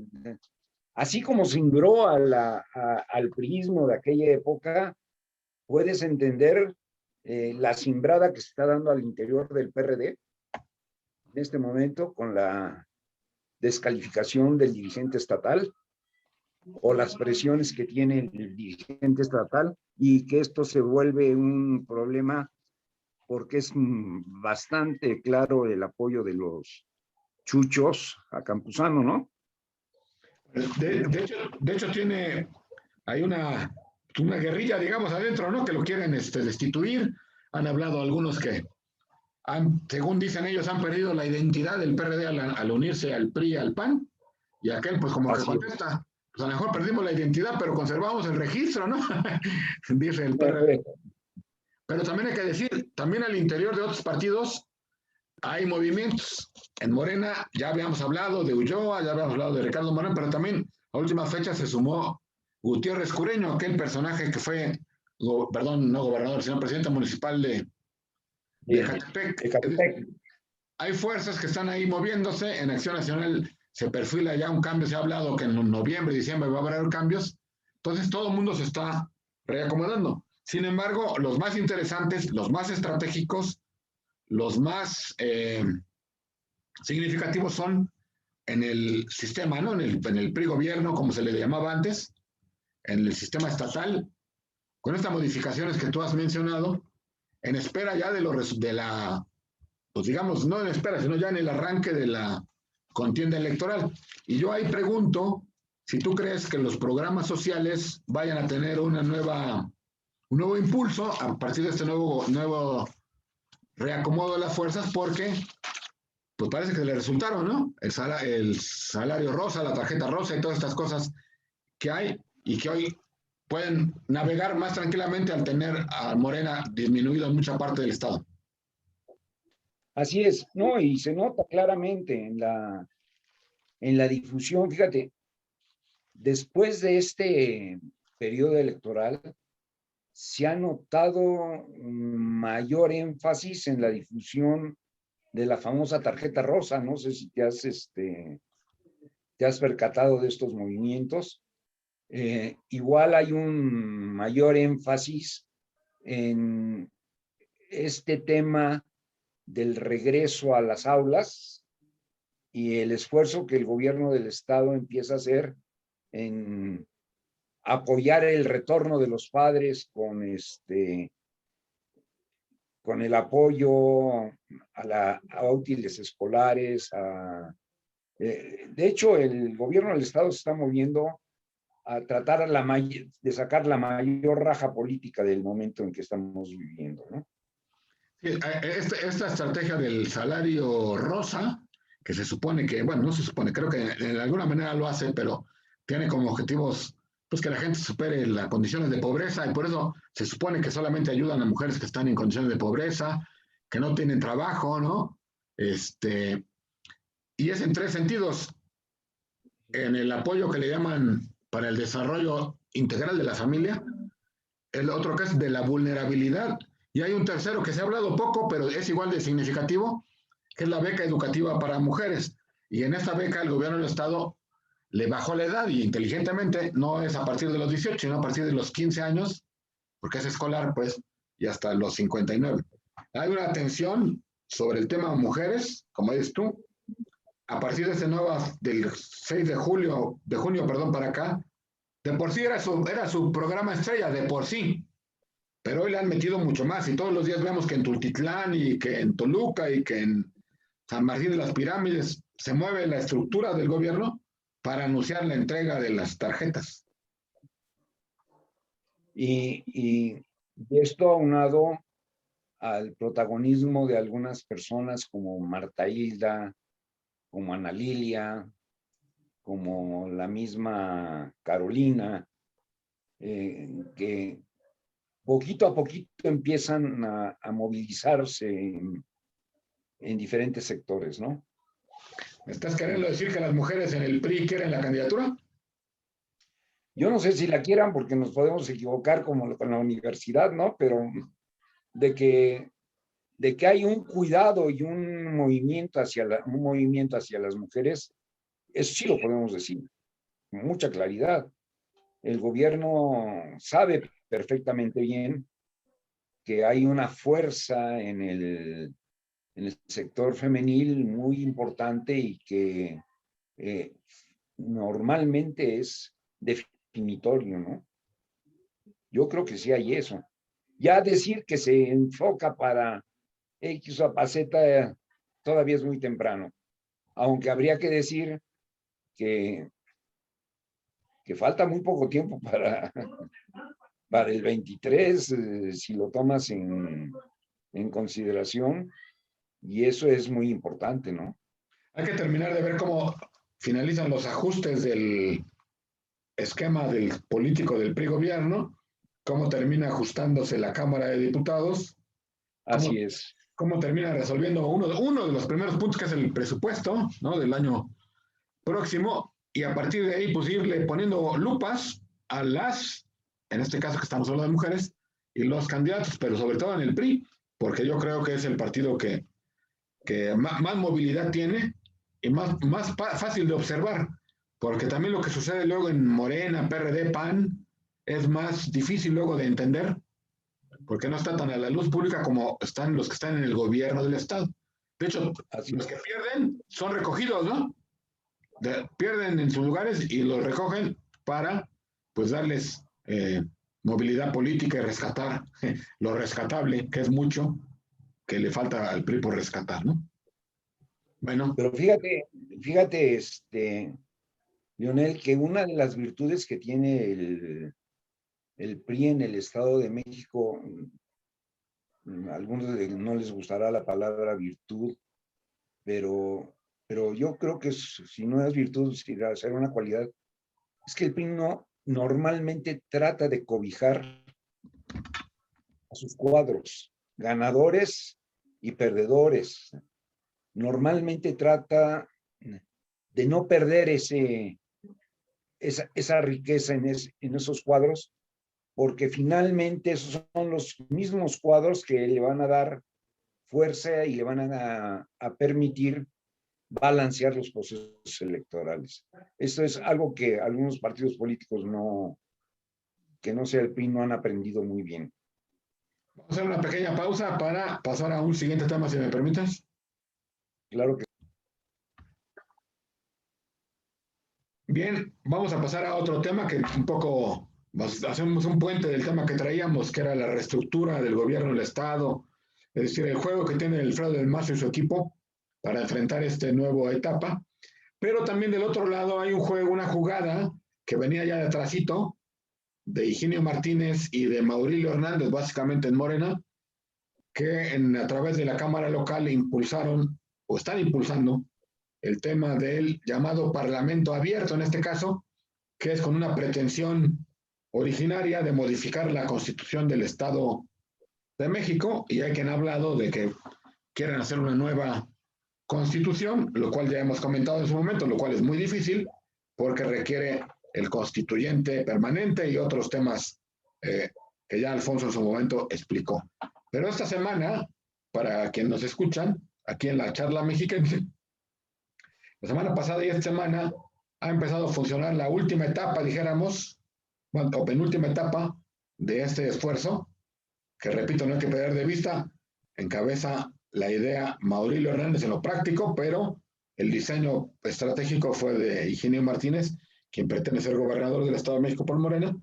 B: así como cimbró al priismo de aquella época, puedes entender la cimbrada que se está dando al interior del PRD en este momento con la descalificación del dirigente estatal o las presiones que tiene el dirigente estatal y que esto se vuelve un problema porque es bastante claro el apoyo de los chuchos a Campuzano, ¿no?
A: De hecho hay una guerrilla, digamos, adentro, ¿no? Que lo quieren destituir. Han hablado algunos que, según dicen ellos, han perdido la identidad del PRD al unirse al PRI y al PAN. Y aquel, pues, como que contesta, pues a lo mejor perdimos la identidad, pero conservamos el registro, ¿no? Dice el PRD. Pero también hay que decir, también al interior de otros partidos hay movimientos. En Morena ya habíamos hablado de Ulloa, ya habíamos hablado de Ricardo Moreno, pero también a última fecha se sumó Gutiérrez Cureño, aquel personaje que fue, perdón, no gobernador, sino presidente municipal de Ecatepec. Hay fuerzas que están ahí moviéndose. En Acción Nacional se perfila ya un cambio, se ha hablado que en noviembre, diciembre va a haber cambios. Entonces todo el mundo se está reacomodando. Sin embargo, los más interesantes, los más estratégicos, los más significativos son en el sistema, ¿no? En el PRI gobierno, como se le llamaba antes, en el sistema estatal, con estas modificaciones que tú has mencionado, en espera ya de la, pues digamos, no en espera, sino ya en el arranque de la contienda electoral. Y yo ahí pregunto si tú crees que los programas sociales vayan a tener un nuevo impulso a partir de este nuevo reacomodo de las fuerzas, porque pues parece que le resultaron, ¿no? El salario rosa, la tarjeta rosa y todas estas cosas que hay y que hoy pueden navegar más tranquilamente al tener a Morena disminuido en mucha parte del estado.
B: Así es, no, y se nota claramente en la difusión. Fíjate, después de este periodo electoral, se ha notado mayor énfasis en la difusión de la famosa tarjeta rosa. No sé si te has percatado de estos movimientos. Igual hay un mayor énfasis en este tema del regreso a las aulas y el esfuerzo que el gobierno del estado empieza a hacer en apoyar el retorno de los padres con el apoyo a útiles escolares. De hecho, el gobierno del estado se está moviendo a tratar de sacar la mayor raja política del momento en que estamos viviendo, ¿no?
A: Esta estrategia del salario rosa, que se supone que, bueno, no se supone, creo que de alguna manera lo hace, pero tiene como objetivos pues que la gente supere las condiciones de pobreza y por eso se supone que solamente ayudan a mujeres que están en condiciones de pobreza, que no tienen trabajo, ¿no? Y es en tres sentidos. En el apoyo que le llaman para el desarrollo integral de la familia, el otro que es de la vulnerabilidad, y hay un tercero que se ha hablado poco, pero es igual de significativo, que es la beca educativa para mujeres. Y en esta beca el gobierno del Estado le bajó la edad y inteligentemente no es a partir de los 18, sino a partir de los 15 años, porque es escolar, pues, y hasta los 59. Hay una atención sobre el tema de mujeres, como dices tú, a partir de este nuevo, del 6 de junio, perdón, para acá, de por sí era su programa estrella, de por sí, pero hoy le han metido mucho más y todos los días vemos que en Tultitlán y que en Toluca y que en San Martín de las Pirámides se mueve la estructura del gobierno para anunciar la entrega de las tarjetas.
B: Y esto aunado al protagonismo de algunas personas como Marta Hilda, como Ana Lilia, como la misma Carolina, que poquito a poquito empiezan a movilizarse en diferentes sectores, ¿no?
A: ¿Me estás queriendo decir que las mujeres en el PRI quieren la candidatura?
B: Yo no sé si la quieran porque nos podemos equivocar como con la universidad, ¿no? Pero de que, de que hay un cuidado y un movimiento hacia las mujeres, eso sí lo podemos decir, con mucha claridad. El gobierno sabe perfectamente bien que hay una fuerza en el sector femenil muy importante y que normalmente es definitorio, ¿no? Yo creo que sí hay eso. Ya decir que se enfoca para X o para Z todavía es muy temprano, aunque habría que decir que, que falta muy poco tiempo para el 23, si lo tomas en consideración, y eso es muy importante, ¿no?
A: Hay que terminar de ver cómo finalizan los ajustes del esquema del político del PRI gobierno, cómo termina ajustándose la Cámara de Diputados, cómo,
B: Así es.
A: cómo termina resolviendo uno de los primeros puntos que es el presupuesto, ¿no? Del año próximo y a partir de ahí pues irle poniendo lupas a las, en este caso que estamos hablando de mujeres, y los candidatos, pero sobre todo en el PRI, porque yo creo que es el partido que más movilidad tiene y más fácil de observar, porque también lo que sucede luego en Morena, PRD, PAN, es más difícil luego de entender, porque no está tan a la luz pública como están los que están en el gobierno del Estado. De hecho,
B: Así
A: los
B: es.
A: que pierden son recogidos, ¿no? Pierden en sus lugares y los recogen para pues darles movilidad política y rescatar lo rescatable, que es mucho, que le falta al PRI por rescatar, ¿no? Bueno,
B: Pero fíjate, Leonel, que una de las virtudes que tiene el PRI en el Estado de México, a algunos no les gustará la palabra virtud, pero yo creo que si no es virtud, si será una cualidad, es que el PRI normalmente trata de cobijar a sus cuadros, ganadores y perdedores. Normalmente trata de no perder esa riqueza en esos cuadros, porque finalmente esos son los mismos cuadros que le van a dar fuerza y le van a permitir balancear los procesos electorales. Esto es algo que algunos partidos políticos que no sea el PRI, no han aprendido muy bien.
A: Vamos a hacer una pequeña pausa para pasar a un siguiente tema, si me permites.
B: Claro que
A: Bien, vamos a pasar a otro tema que un poco hacemos un puente del tema que traíamos, que era la reestructura del gobierno del Estado, es decir, el juego que tiene Alfredo del Mazo y su equipo para enfrentar esta nueva etapa. Pero también del otro lado hay un juego, una jugada que venía ya de atrásito, de Higinio Martínez y de Maurilio Hernández, básicamente en Morena, que a través de la Cámara Local impulsaron o están impulsando el tema del llamado Parlamento Abierto, en este caso, que es con una pretensión originaria de modificar la Constitución del Estado de México, y hay quien ha hablado de que quieren hacer una nueva Constitución, lo cual ya hemos comentado en su momento, lo cual es muy difícil porque requiere el constituyente permanente y otros temas que ya Alfonso en su momento explicó. Pero esta semana, para quienes nos escuchan, aquí en la charla mexiquense, la semana pasada y esta semana ha empezado a funcionar la última etapa, dijéramos, bueno, o penúltima etapa de este esfuerzo, que repito, no hay que perder de vista, encabeza la idea Maurilio Hernández en lo práctico, pero el diseño estratégico fue de Higinio Martínez, quien pretende ser gobernador del Estado de México por Morena.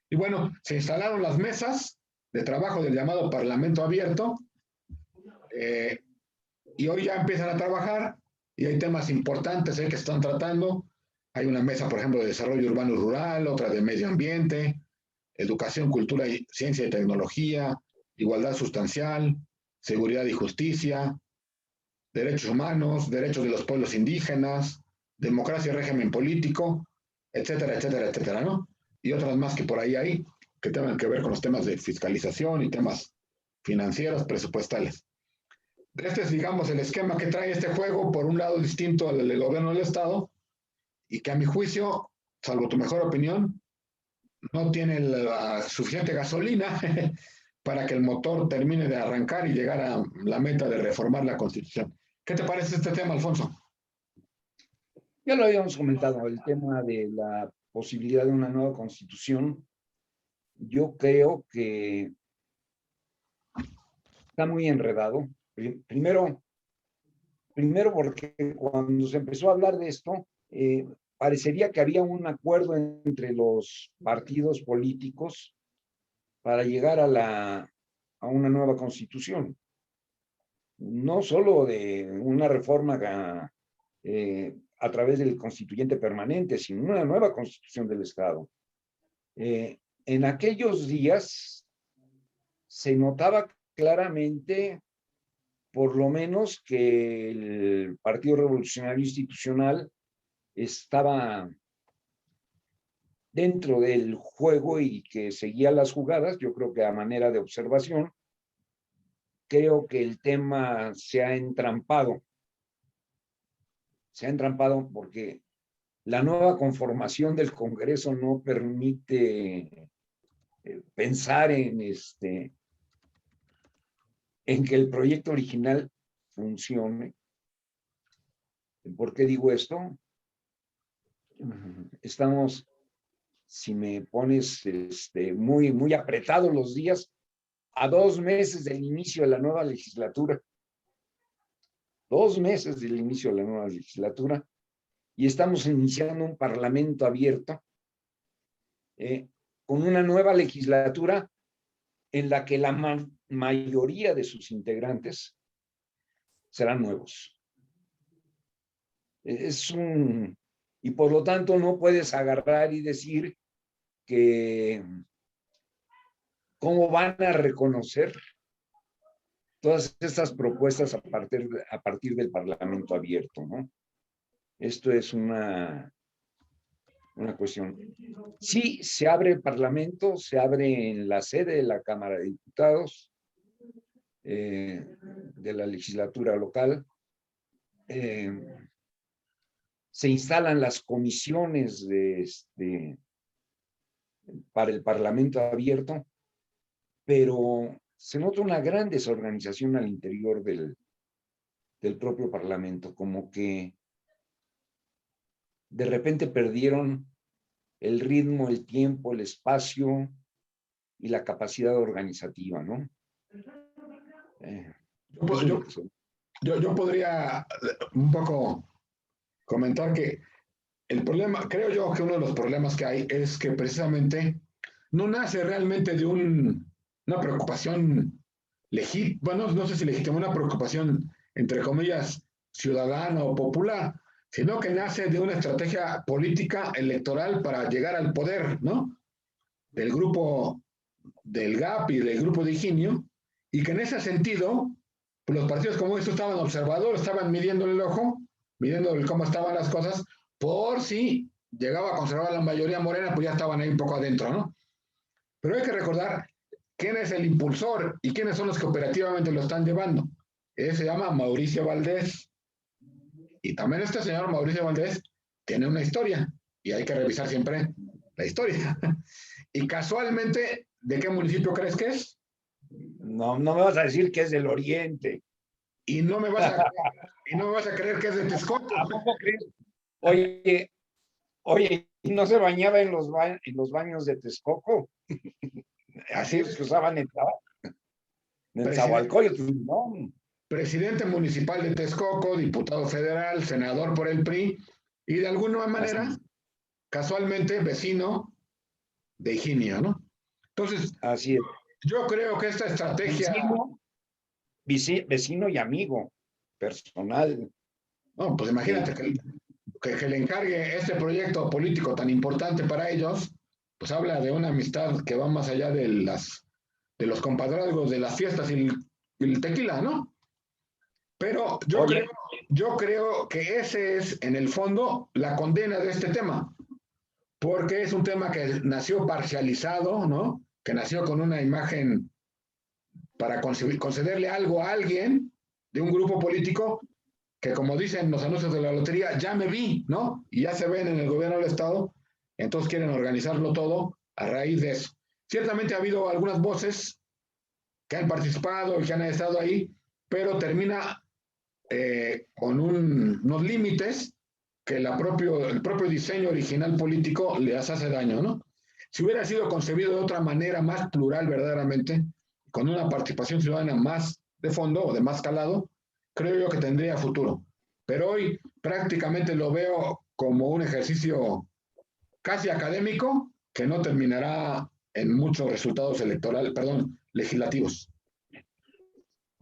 A: Y bueno, se instalaron las mesas de trabajo del llamado Parlamento Abierto, y hoy ya empiezan a trabajar y hay temas importantes que están tratando. Hay una mesa, por ejemplo, de desarrollo urbano y rural, otra de medio ambiente, educación, cultura, ciencia y tecnología, igualdad sustancial, seguridad y justicia, derechos humanos, derechos de los pueblos indígenas, democracia y régimen político, etcétera, etcétera, etcétera, ¿no? Y otras más que por ahí hay, que tengan que ver con los temas de fiscalización y temas financieros, presupuestales. Este es, digamos, el esquema que trae este juego, por un lado distinto al del gobierno del Estado, y que a mi juicio, salvo tu mejor opinión, no tiene la suficiente gasolina para que el motor termine de arrancar y llegar a la meta de reformar la Constitución. ¿Qué te parece este tema, Alfonso?
B: ya lo habíamos comentado, el tema de la posibilidad de una nueva constitución. Yo creo que está muy enredado. Primero porque cuando se empezó a hablar de esto, parecería que había un acuerdo entre los partidos políticos para llegar a una nueva constitución. No solo de una reforma a través del constituyente permanente, sino una nueva constitución del Estado. En aquellos días se notaba claramente, por lo menos, que el Partido Revolucionario Institucional estaba dentro del juego y que seguía las jugadas. Yo creo que a manera de observación, creo que el tema se ha entrampado porque la nueva conformación del Congreso no permite pensar en que el proyecto original funcione. ¿Por qué digo esto? Estamos, si me pones muy, muy apretados los días, a 2 meses del inicio de la nueva legislatura. 2 meses del inicio de la nueva legislatura, y estamos iniciando un parlamento abierto con una nueva legislatura en la que la mayoría de sus integrantes serán nuevos. Y por lo tanto no puedes agarrar y decir que cómo van a reconocer todas estas propuestas a partir del Parlamento abierto, ¿no? Esto es una cuestión. Sí, se abre el Parlamento, se abre en la sede de la Cámara de Diputados, de la legislatura local. Se instalan las comisiones para el Parlamento abierto, pero se nota una gran desorganización al interior del propio Parlamento, como que de repente perdieron el ritmo, el tiempo, el espacio y la capacidad organizativa, ¿no?
A: Yo, yo, yo podría un poco comentar que el problema, creo yo que uno de los problemas que hay es que precisamente no nace realmente de una preocupación legítima, bueno, no sé si legítima, una preocupación, entre comillas, ciudadana o popular, sino que nace de una estrategia política electoral para llegar al poder, ¿no? Del grupo del GAP y del grupo de Higinio, y que en ese sentido, pues los partidos como estos estaban observadores, estaban midiendo el ojo, midiendo cómo estaban las cosas, por si llegaba a conservar la mayoría morena, pues ya estaban ahí un poco adentro, ¿no? Pero hay que recordar quién es el impulsor y quiénes son los que operativamente lo están llevando. Él se llama Mauricio Valdés. Y también este señor Mauricio Valdés tiene una historia y hay que revisar siempre la historia. Y casualmente, ¿de qué municipio crees que es?
B: No, no me vas a decir que es del Oriente.
A: Y no me vas a, y no me vas a creer que es de Texcoco.
B: ¿A poco crees? Oye, ¿y no se bañaba en los baños de Texcoco?
A: Así
B: Aquellos
A: es.
B: que usaban en
A: Presidente,
B: Zahualcóyotl, ¿no?
A: presidente municipal de Texcoco, diputado federal, senador por el PRI, y de alguna manera,
B: Así,
A: casualmente, vecino de Higinio, ¿no? Entonces,
B: así es.
A: yo creo que esta estrategia,
B: Vecino, vecino y amigo personal.
A: no, pues imagínate que le encargue este proyecto político tan importante para ellos, pues habla de una amistad que va más allá de los compadrazgos, de las fiestas y el tequila, ¿no? Pero
B: Oye,
A: yo creo que ese es, en el fondo, la condena de este tema, porque es un tema que nació parcializado, ¿no? Que nació con una imagen para concederle algo a alguien de un grupo político que, como dicen los anuncios de la lotería, ya me vi, ¿no? Y ya se ven en el gobierno del Estado, entonces quieren organizarlo todo a raíz de eso. Ciertamente ha habido algunas voces que han participado y que han estado ahí, pero termina con unos límites que el propio diseño original político les hace daño, ¿no? Si hubiera sido concebido de otra manera, más plural verdaderamente, con una participación ciudadana más de fondo o de más calado, creo yo que tendría futuro. Pero hoy prácticamente lo veo como un ejercicio casi académico que no terminará en muchos resultados electorales, perdón, legislativos.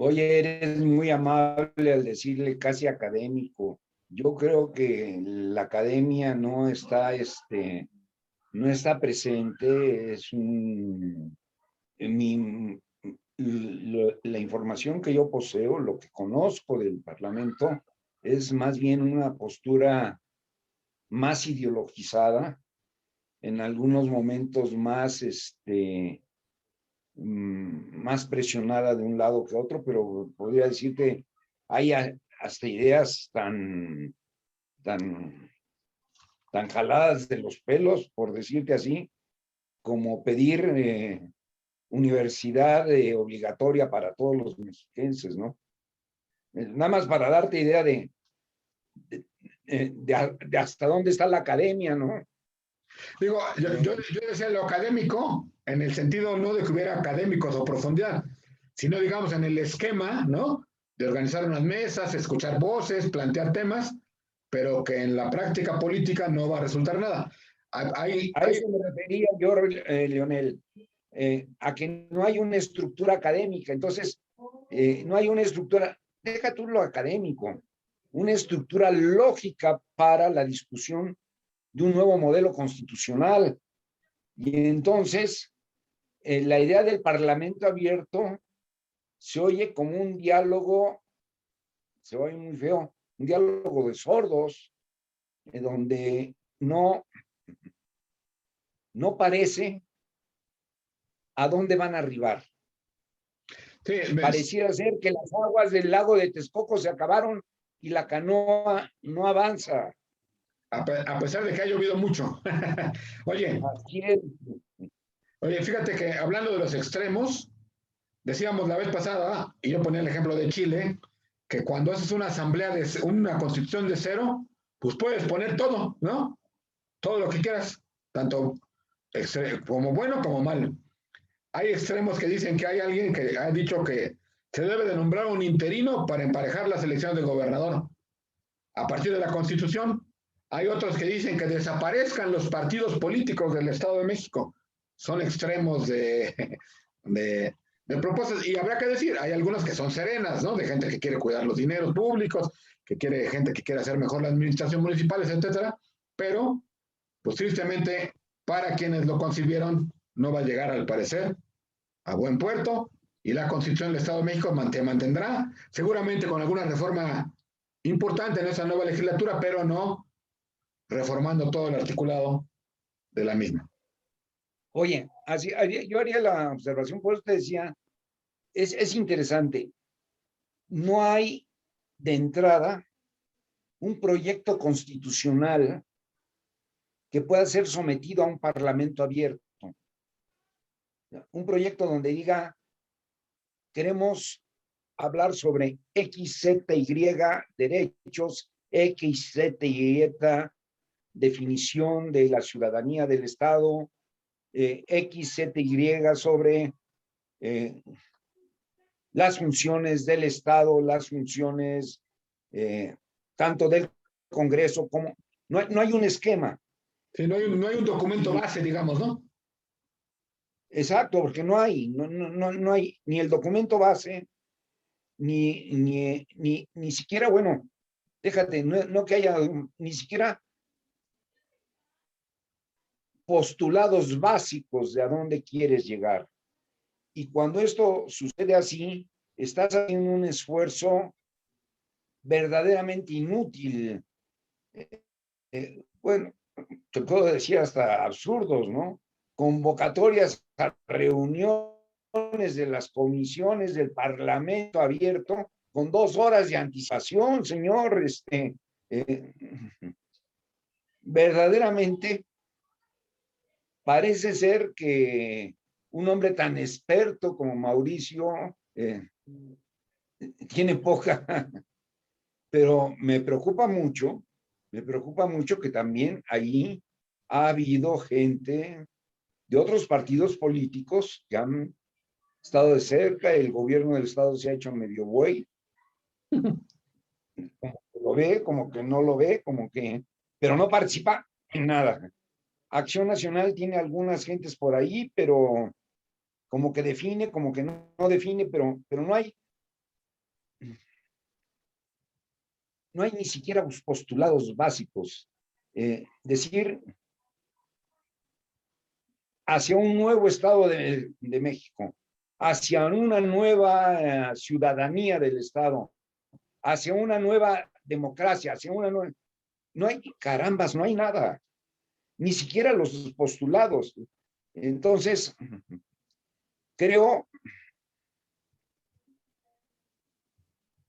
B: oye, eres muy amable al decirle casi académico. Yo creo que la academia no está presente, la información que yo poseo, lo que conozco del Parlamento, es más bien una postura más ideologizada, en algunos momentos más presionada de un lado que otro, pero podría decir que hay hasta ideas tan, tan jaladas de los pelos, por decirte así, como pedir universidad obligatoria para todos los mexiquenses, ¿no? Nada más para darte idea de hasta dónde está la academia, ¿no?
A: Digo, yo decía lo académico, en el sentido no de que hubiera académicos o profundidad, sino digamos en el esquema, ¿no? De organizar unas mesas, escuchar voces, plantear temas, pero que en la práctica política no va a resultar nada.
B: A eso me refería yo, Leonel, a que no hay una estructura académica. Entonces, no hay una estructura, deja tú lo académico, una estructura lógica para la discusión de un nuevo modelo constitucional. Y entonces, la idea del Parlamento abierto se oye como un diálogo, se oye muy feo, un diálogo de sordos, donde no parece a dónde van a arribar.
A: Sí,
B: pareciera ser que las aguas del lago de Texcoco se acabaron y la canoa no avanza.
A: a pesar de que ha llovido mucho. Oye,
B: Así es.
A: oye, fíjate que hablando de los extremos, decíamos la vez pasada, y yo ponía el ejemplo de Chile, que cuando haces una asamblea de una constitución de cero, pues puedes poner todo, ¿no? Todo lo que quieras, tanto como bueno como malo. Hay extremos que dicen que hay alguien que ha dicho que se debe de nombrar un interino para emparejar las elecciones de gobernador a partir de la Constitución. Hay otros que dicen que desaparezcan los partidos políticos del Estado de México. Son extremos de propuestas. Y habrá que decir, hay algunas que son serenas, ¿no? De gente que quiere cuidar los dineros públicos, que quiere gente que quiere hacer mejor la administración municipal, etcétera. Pero, pues tristemente, para quienes lo concibieron, no va a llegar, al parecer, a buen puerto, y la Constitución del Estado de México mantendrá, seguramente con alguna reforma importante en esa nueva legislatura, pero no reformando todo el articulado de la misma.
B: Oye, así, yo haría la observación, por eso te decía, es interesante. No hay de entrada un proyecto constitucional que pueda ser sometido a un parlamento abierto. Un proyecto donde diga, queremos hablar sobre X, Z, Y, derechos, X, Z, Y, definición de la ciudadanía del Estado, X, Z, Y sobre las funciones del Estado, las funciones tanto del Congreso como... No hay un esquema.
A: Sí, no hay un documento base, digamos, ¿no?
B: Exacto, porque no hay ni el documento base, ni siquiera, bueno, déjate, no que haya ni siquiera postulados básicos de a dónde quieres llegar. Y cuando esto sucede así, estás haciendo un esfuerzo verdaderamente inútil. Bueno, te puedo decir hasta absurdos, ¿no? Convocatorias a reuniones de las comisiones del Parlamento abierto con 2 horas de anticipación, señor. Verdaderamente parece ser que un hombre tan experto como Mauricio tiene poca, pero me preocupa mucho que también ahí ha habido gente de otros partidos políticos que han estado de cerca, el gobierno del estado se ha hecho medio buey, como que lo ve, como que no lo ve, pero no participa en nada. Acción Nacional tiene algunas gentes por ahí, pero como que define, como que no define, pero no hay ni siquiera postulados básicos. Decir hacia un nuevo Estado de México, hacia una nueva ciudadanía del Estado, hacia una nueva democracia, hacia una nueva... No hay, carambas, no hay nada, ni siquiera los postulados. Entonces, creo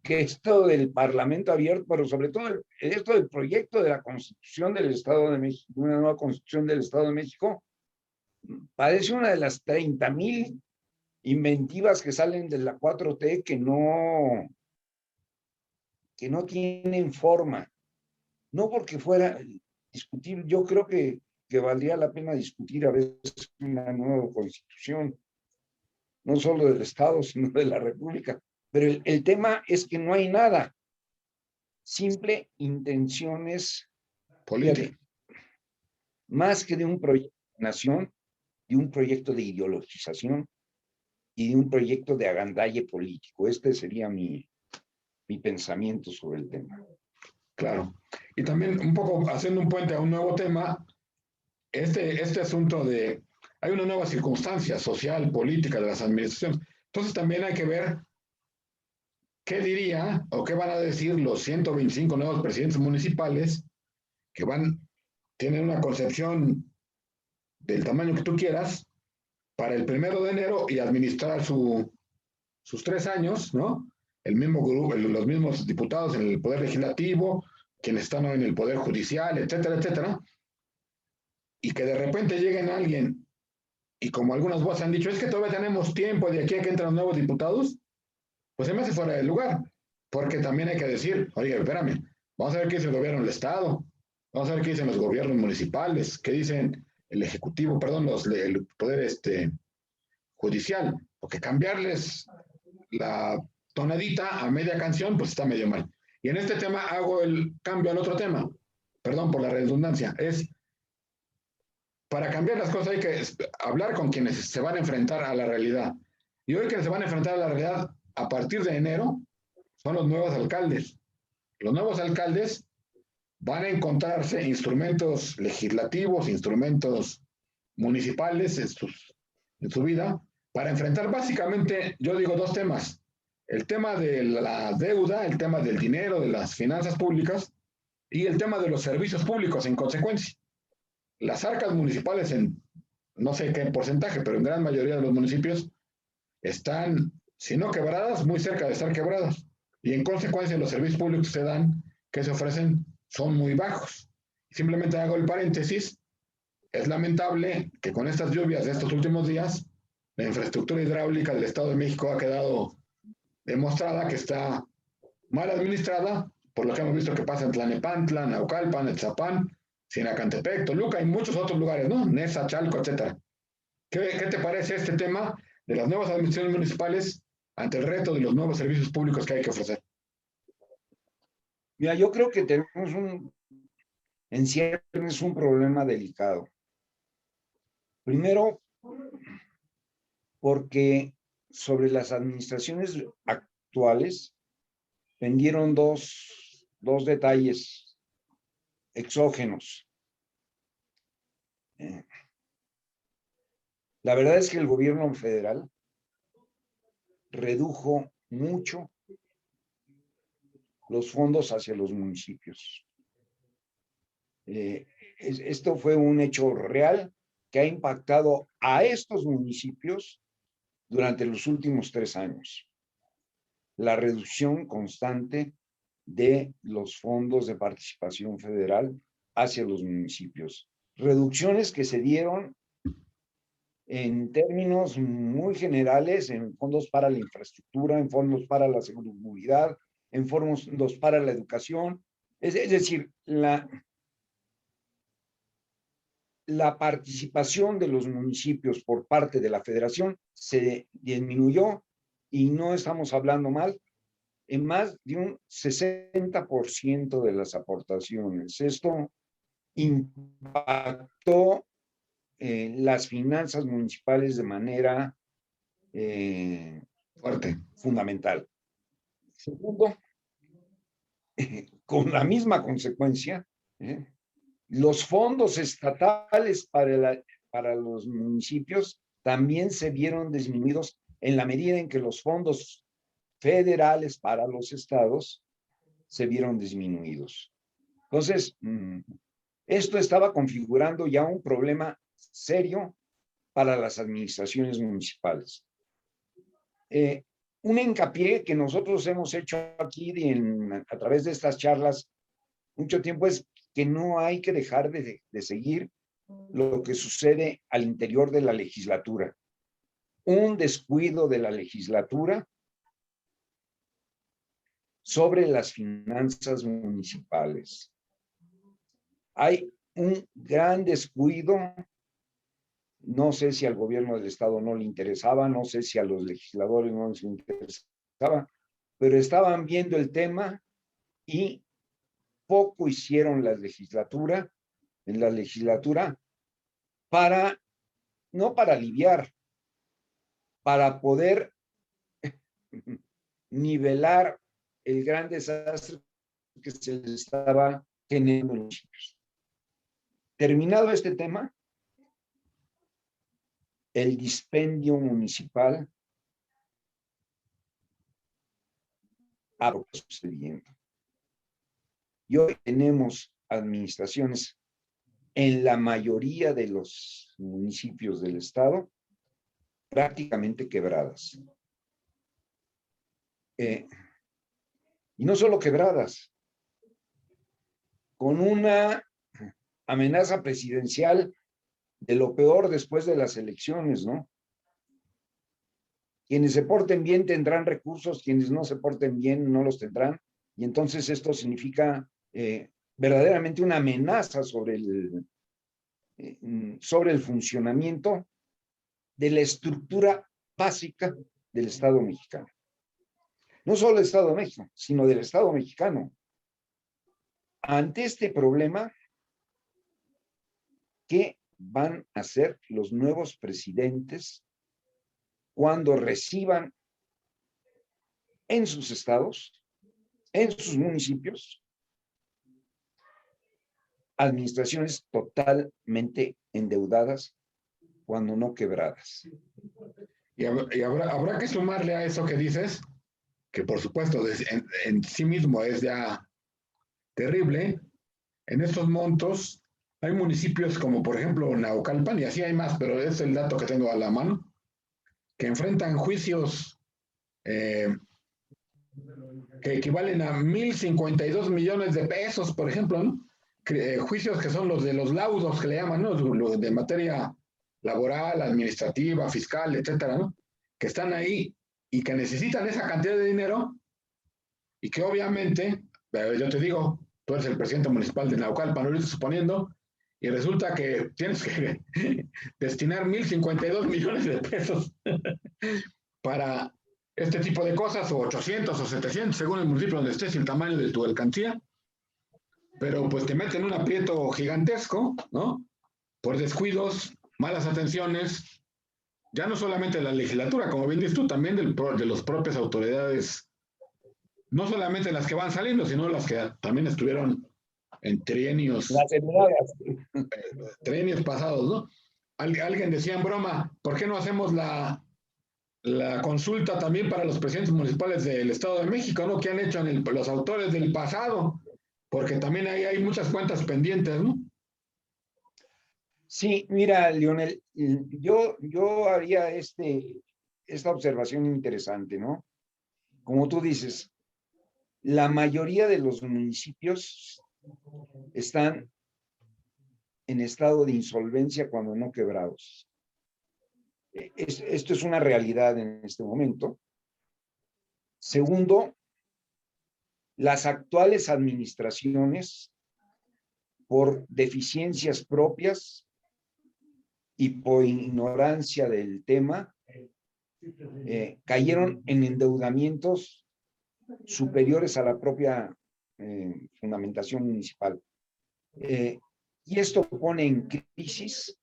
B: que esto del Parlamento abierto, pero sobre todo esto del proyecto de la Constitución del Estado de México, una nueva Constitución del Estado de México, parece una de las 30,000 inventivas que salen de la 4T que no tienen forma. No porque fuera discutir, yo creo que valdría la pena discutir a veces una nueva constitución, no solo del Estado, sino de la República. Pero el tema es que no hay nada, simple intenciones
A: políticas.
B: Más que de un proyecto de nación, de un proyecto de ideologización y de un proyecto de agandalle político. Este sería mi pensamiento sobre el tema.
A: Claro. Y también un poco haciendo un puente a un nuevo tema, este asunto de, hay una nueva circunstancia social, política de las administraciones. Entonces también hay que ver qué diría o qué van a decir los 125 nuevos presidentes municipales que van tienen una concepción del tamaño que tú quieras para el 1 de enero y administrar sus 3 años, ¿no? El mismo grupo, los mismos diputados en el Poder Legislativo, quienes están en el Poder Judicial, etcétera, etcétera, y que de repente lleguen a alguien, y como algunas voces han dicho, es que todavía tenemos tiempo de aquí a que entran nuevos diputados, pues se me hace fuera de lugar, porque también hay que decir, oye, espérame, vamos a ver qué dice el gobierno del Estado, vamos a ver qué dicen los gobiernos municipales, qué dicen el Ejecutivo, perdón, el Poder Judicial, porque cambiarles la tonadita a media canción, pues está medio mal. Y en este tema hago el cambio al otro tema, perdón por la redundancia, es para cambiar las cosas hay que hablar con quienes se van a enfrentar a la realidad. Y hoy que se van a enfrentar a la realidad a partir de enero son los nuevos alcaldes. Los nuevos alcaldes van a encontrarse instrumentos legislativos, instrumentos municipales en su vida para enfrentar básicamente, yo digo, dos temas. El tema de la deuda, el tema del dinero, de las finanzas públicas y el tema de los servicios públicos en consecuencia. Las arcas municipales en no sé qué porcentaje, pero en gran mayoría de los municipios están, si no quebradas, muy cerca de estar quebradas. Y en consecuencia los servicios públicos que se dan, que se ofrecen, son muy bajos. Simplemente hago el paréntesis, es lamentable que con estas lluvias de estos últimos días, la infraestructura hidráulica del Estado de México ha quedado demostrada que está mal administrada, por lo que hemos visto que pasa en Tlanepantla, Naucalpan, Etzapán, Sinacantepec, Toluca y muchos otros lugares, ¿no? Nesa, Chalco, etcétera. ¿Qué te parece este tema de las nuevas administraciones municipales ante el reto de los nuevos servicios públicos que hay que ofrecer?
B: Mira, yo creo que tenemos en ciernes un problema delicado. Primero, porque sobre las administraciones actuales pendieron dos detalles exógenos. La verdad es que el gobierno federal redujo mucho los fondos hacia los municipios. Esto fue un hecho real que ha impactado a estos municipios durante los últimos 3 años. La reducción constante de los fondos de participación federal hacia los municipios. Reducciones que se dieron en términos muy generales, en fondos para la infraestructura, en fondos para la seguridad, en fondos para la educación. Es decir, la participación de los municipios por parte de la federación se disminuyó y no estamos hablando mal, en más de un 60% de las aportaciones. Esto impactó las finanzas municipales de manera
A: fuerte,
B: fundamental. Segundo, con la misma consecuencia, los fondos estatales para los municipios también se vieron disminuidos en la medida en que los fondos federales para los estados se vieron disminuidos. Entonces, esto estaba configurando ya un problema serio para las administraciones municipales. Un hincapié que nosotros hemos hecho aquí a través de estas charlas mucho tiempo es que no hay que dejar de seguir lo que sucede al interior de la legislatura. Un descuido de la legislatura sobre las finanzas municipales. Hay un gran descuido, no sé si al gobierno del estado no le interesaba, no sé si a los legisladores no les interesaba, pero estaban viendo el tema y poco hicieron en la legislatura, no para aliviar, para poder nivelar el gran desastre que se les estaba generando en los municipios. Terminado este tema, el dispendio municipal ha sucediendo. Y hoy tenemos administraciones en la mayoría de los municipios del estado prácticamente quebradas. Y no solo quebradas, con una amenaza presidencial de lo peor después de las elecciones, ¿no? Quienes se porten bien tendrán recursos, quienes no se porten bien no los tendrán, y entonces esto significa verdaderamente una amenaza sobre el funcionamiento de la estructura básica del Estado mexicano. No solo del Estado de México, sino del Estado mexicano. Ante este problema, ¿qué van a hacer los nuevos presidentes cuando reciban en sus estados, en sus municipios, administraciones totalmente endeudadas, cuando no quebradas?
A: Y habrá que sumarle a eso que dices, que por supuesto en sí mismo es ya terrible. En estos montos hay municipios como por ejemplo Naucalpan, y así hay más, pero es el dato que tengo a la mano, que enfrentan juicios que equivalen a 1,052 millones de pesos, por ejemplo, ¿no? Juicios que son los de los laudos que le llaman, ¿no? Los de materia laboral, administrativa, fiscal, etcétera, ¿no? Que están ahí y que necesitan esa cantidad de dinero y que obviamente, yo te digo, tú eres el presidente municipal de Naucalpan, ahorita suponiendo, y resulta que tienes que destinar 1,052 millones de pesos para este tipo de cosas, o 800 o 700, según el municipio donde estés y el tamaño de tu alcancía, pero pues te meten un aprieto gigantesco, ¿no? Por descuidos, malas atenciones, ya no solamente de la legislatura, como bien dices tú, también de las propias autoridades, no solamente las que van saliendo, sino las que también estuvieron en trienios pasados, ¿no? Alguien decía en broma, ¿por qué no hacemos la consulta también para los presidentes municipales del Estado de México, ¿no? Que han hecho los autores del pasado, porque también ahí hay muchas cuentas pendientes, ¿no?
B: Sí, mira, Leonel, yo haría esta observación interesante, ¿no? Como tú dices, la mayoría de los municipios están en estado de insolvencia cuando no quebrados. Esto es una realidad en este momento. Segundo, las actuales administraciones, por deficiencias propias y por ignorancia del tema, cayeron en endeudamientos superiores a la propia fundamentación municipal. Y esto pone en crisis,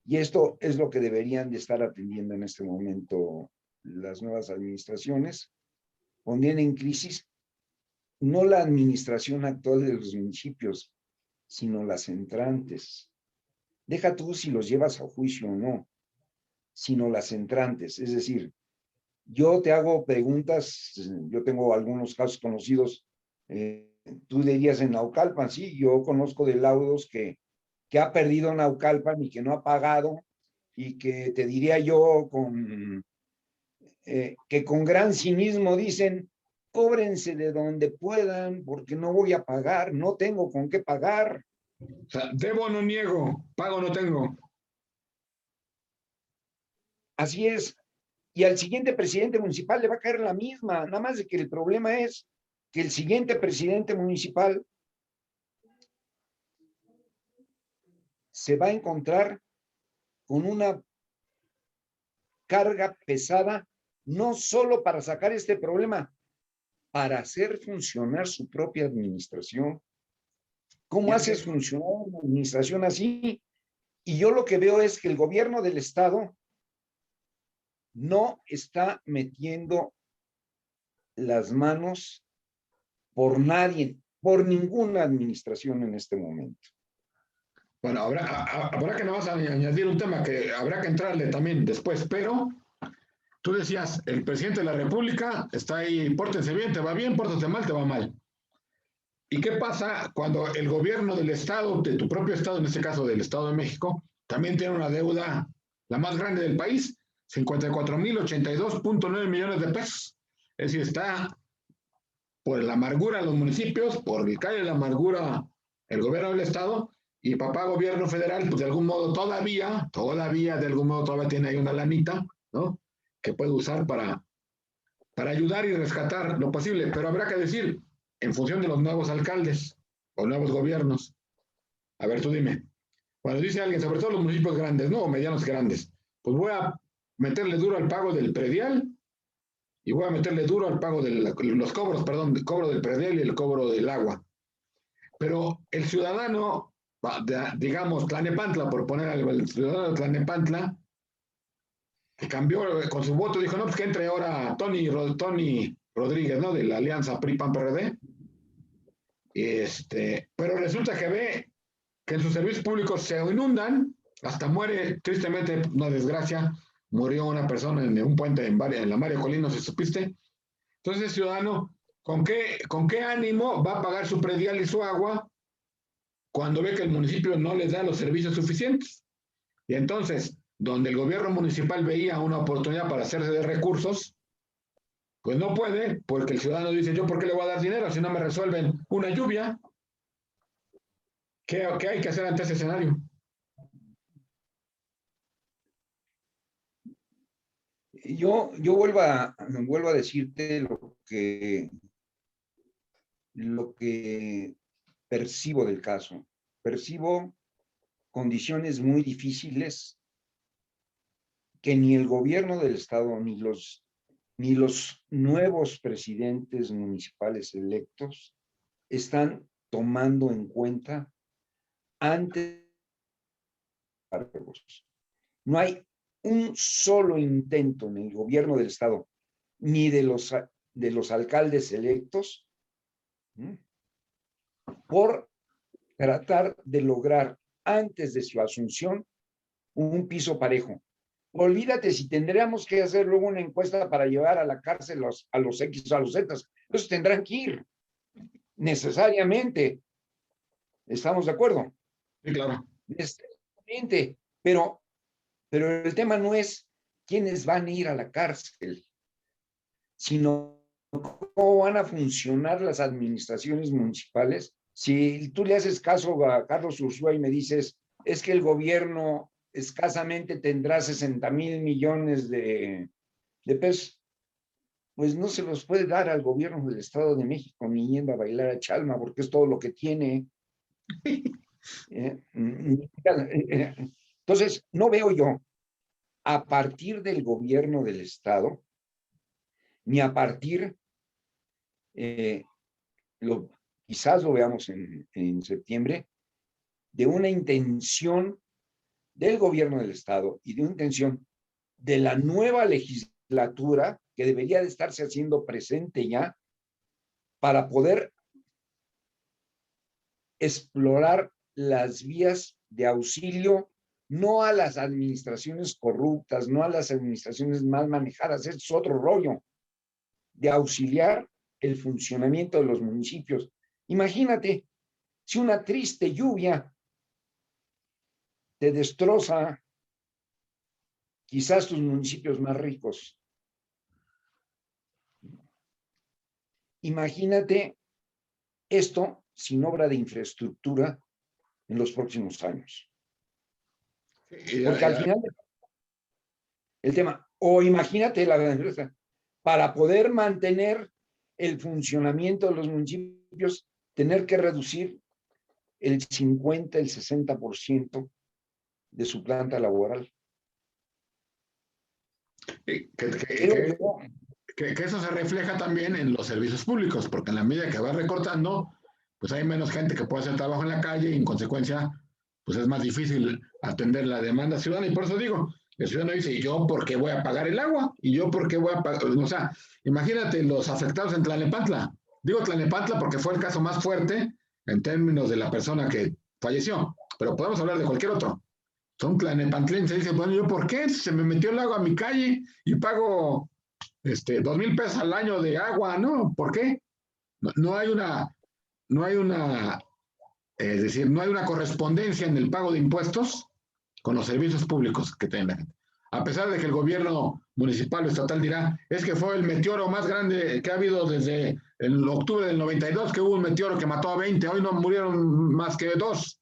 B: y esto es lo que deberían de estar atendiendo en este momento las nuevas administraciones, ponen en crisis no la administración actual de los municipios, sino las entrantes. Deja tú si los llevas a juicio o no, sino las entrantes. Es decir, yo te hago preguntas, yo tengo algunos casos conocidos, tú dirías en Naucalpan, sí, yo conozco de laudos que ha perdido Naucalpan y que no ha pagado, y que te diría yo que con gran cinismo dicen, cóbrense de donde puedan, porque no voy a pagar, no tengo con qué pagar.
A: O sea, debo no niego, pago no tengo.
B: Así es. Y al siguiente presidente municipal le va a caer la misma, nada más de que el problema es que el siguiente presidente municipal se va a encontrar con una carga pesada, no solo para sacar este problema, para hacer funcionar su propia administración. ¿Cómo haces funcionar una administración así? Y yo lo que veo es que el gobierno del estado no está metiendo las manos por nadie, por ninguna administración en este momento.
A: Bueno, habrá que nada más añadir un tema que habrá que entrarle también después, pero tú decías, el presidente de la República está ahí, pórtense bien, te va bien, pórtense mal, te va mal. ¿Y qué pasa cuando el gobierno del estado, de tu propio estado, en este caso del Estado de México, también tiene una deuda la más grande del país, 54,082,9 millones de pesos? Es decir, está por la amargura de los municipios, por el calle de la amargura el gobierno del estado, y papá gobierno federal, pues de algún modo todavía, de algún modo todavía tiene ahí una lanita, ¿no? Que puede usar para ayudar y rescatar lo posible, pero habrá que decir, en función de los nuevos alcaldes o nuevos gobiernos. A ver, tú dime, cuando dice alguien, sobre todo los municipios grandes, no, o medianos grandes, pues voy a meterle duro al pago del predial y voy a meterle duro al pago de los cobros, perdón, el cobro del predial y el cobro del agua. Pero el ciudadano, digamos, Tlalnepantla, por poner al ciudadano de Tlalnepantla, que cambió con su voto, dijo, no, pues que entre ahora Tony Rodríguez, ¿no? De la alianza PRI-PAN-PRD. Pero resulta que ve que en sus servicios públicos se inundan, hasta muere, tristemente, una desgracia, murió una persona en un puente en la Mario Colino, ¿se supiste? Entonces, el ciudadano, ¿con qué ánimo va a pagar su predial y su agua cuando ve que el municipio no les da los servicios suficientes? Y entonces, donde el gobierno municipal veía una oportunidad para hacerse de recursos, pues no puede, porque el ciudadano dice, ¿yo por qué le voy a dar dinero si no me resuelven una lluvia? ¿Qué hay que hacer ante ese escenario?
B: Yo vuelvo a decirte lo que percibo del caso. Percibo condiciones muy difíciles que ni el gobierno del estado ni los nuevos presidentes municipales electos están tomando en cuenta antes. No hay un solo intento en el gobierno del estado ni de los alcaldes electos por tratar de lograr antes de su asunción un piso parejo. Olvídate si tendríamos que hacer luego una encuesta para llevar a la cárcel a los X o a los Z. Entonces tendrán que ir necesariamente. ¿Estamos de acuerdo?
A: Sí, claro.
B: Necesariamente. Pero el tema no es quiénes van a ir a la cárcel, sino cómo van a funcionar las administraciones municipales. Si tú le haces caso a Carlos Ursúa y me dices, es que el gobierno escasamente tendrá 60,000 millones de pesos, pues no se los puede dar al gobierno del Estado de México ni yendo a bailar a Chalma, porque es todo lo que tiene. Entonces, no veo yo, a partir del gobierno del Estado, ni a partir, quizás lo veamos en septiembre, de una intención del gobierno del Estado y de una intención de la nueva legislatura que debería de estarse haciendo presente ya para poder explorar las vías de auxilio, no a las administraciones corruptas, no a las administraciones mal manejadas, es otro rollo, de auxiliar el funcionamiento de los municipios. Imagínate, si una triste lluvia te destroza quizás tus municipios más ricos. Imagínate esto sin obra de infraestructura en los próximos años. Porque al final el tema, o imagínate para poder mantener el funcionamiento de los municipios, tener que reducir el 50, el 60% de su planta laboral.
A: Que eso se refleja también en los servicios públicos, porque en la medida que va recortando, pues hay menos gente que puede hacer trabajo en la calle y en consecuencia, pues es más difícil atender la demanda ciudadana. Y por eso digo, el ciudadano dice, ¿y yo por qué voy a pagar el agua? ¿Y yo por qué voy a pagar? O sea, imagínate los afectados en Tlalnepantla. Digo Tlalnepantla porque fue el caso más fuerte en términos de la persona que falleció, pero podemos hablar de cualquier otro. Son tlalnepantlenses, dice, bueno, ¿yo por qué? Se me metió el agua a mi calle y pago 2,000 pesos al año de agua, ¿no? ¿Por qué? No hay no hay una, es decir, no hay una correspondencia en el pago de impuestos con los servicios públicos que tiene la gente. A pesar de que el gobierno municipal o estatal dirá, es que fue el meteoro más grande que ha habido desde el octubre del 92, que hubo un meteoro que mató a 20, hoy no murieron más que 2.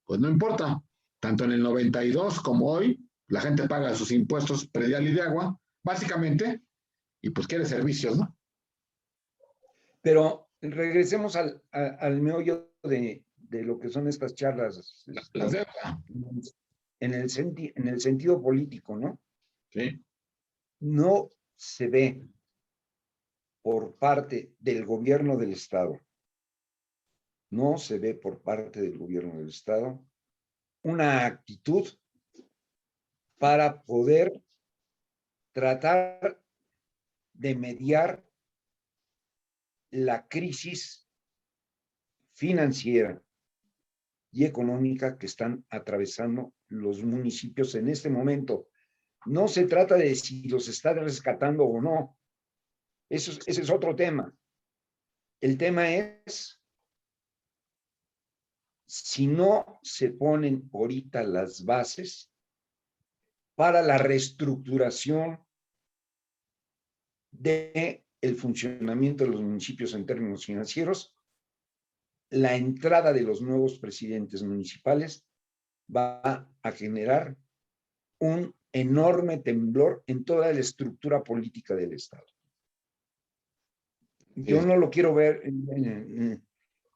A: Pues no importa, tanto en el 92 como hoy, la gente paga sus impuestos predial y de agua, básicamente, y pues quiere servicios, ¿no?
B: Pero regresemos al meollo de lo que son estas charlas,
A: Las deudas.
B: en el sentido político, ¿no?
A: Sí.
B: No se ve por parte del gobierno del Estado, no se ve por parte del gobierno del Estado una actitud para poder tratar de mediar la crisis financiera y económica que están atravesando los municipios en este momento. No se trata de si los está rescatando o no. Ese es otro tema. El tema es si no se ponen ahorita las bases para la reestructuración del funcionamiento de los municipios en términos financieros, la entrada de los nuevos presidentes municipales va a generar un enorme temblor en toda la estructura política del Estado. Yo no lo quiero ver,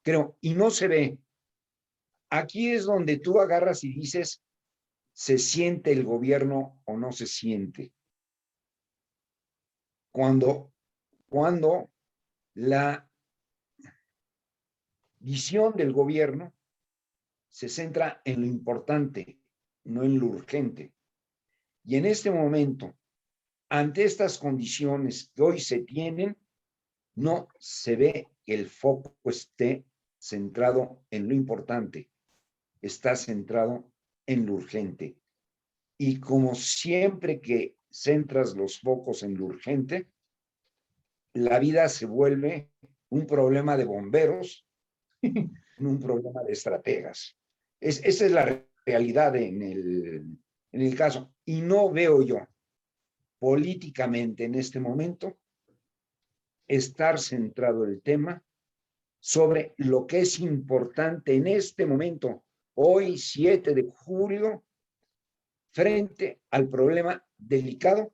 B: creo, y no se ve. Aquí es donde tú agarras y dices, ¿se siente el gobierno o no se siente? Cuando la visión del gobierno se centra en lo importante, no en lo urgente. Y en este momento, ante estas condiciones que hoy se tienen, no se ve que el foco esté centrado en lo importante, está centrado en lo urgente. Y como siempre que centras los focos en lo urgente, la vida se vuelve un problema de bomberos, un problema de estrategas. Esa es la realidad en el caso. Y no veo yo políticamente en este momento estar centrado el tema sobre lo que es importante en este momento, hoy 7 de julio, frente al problema delicado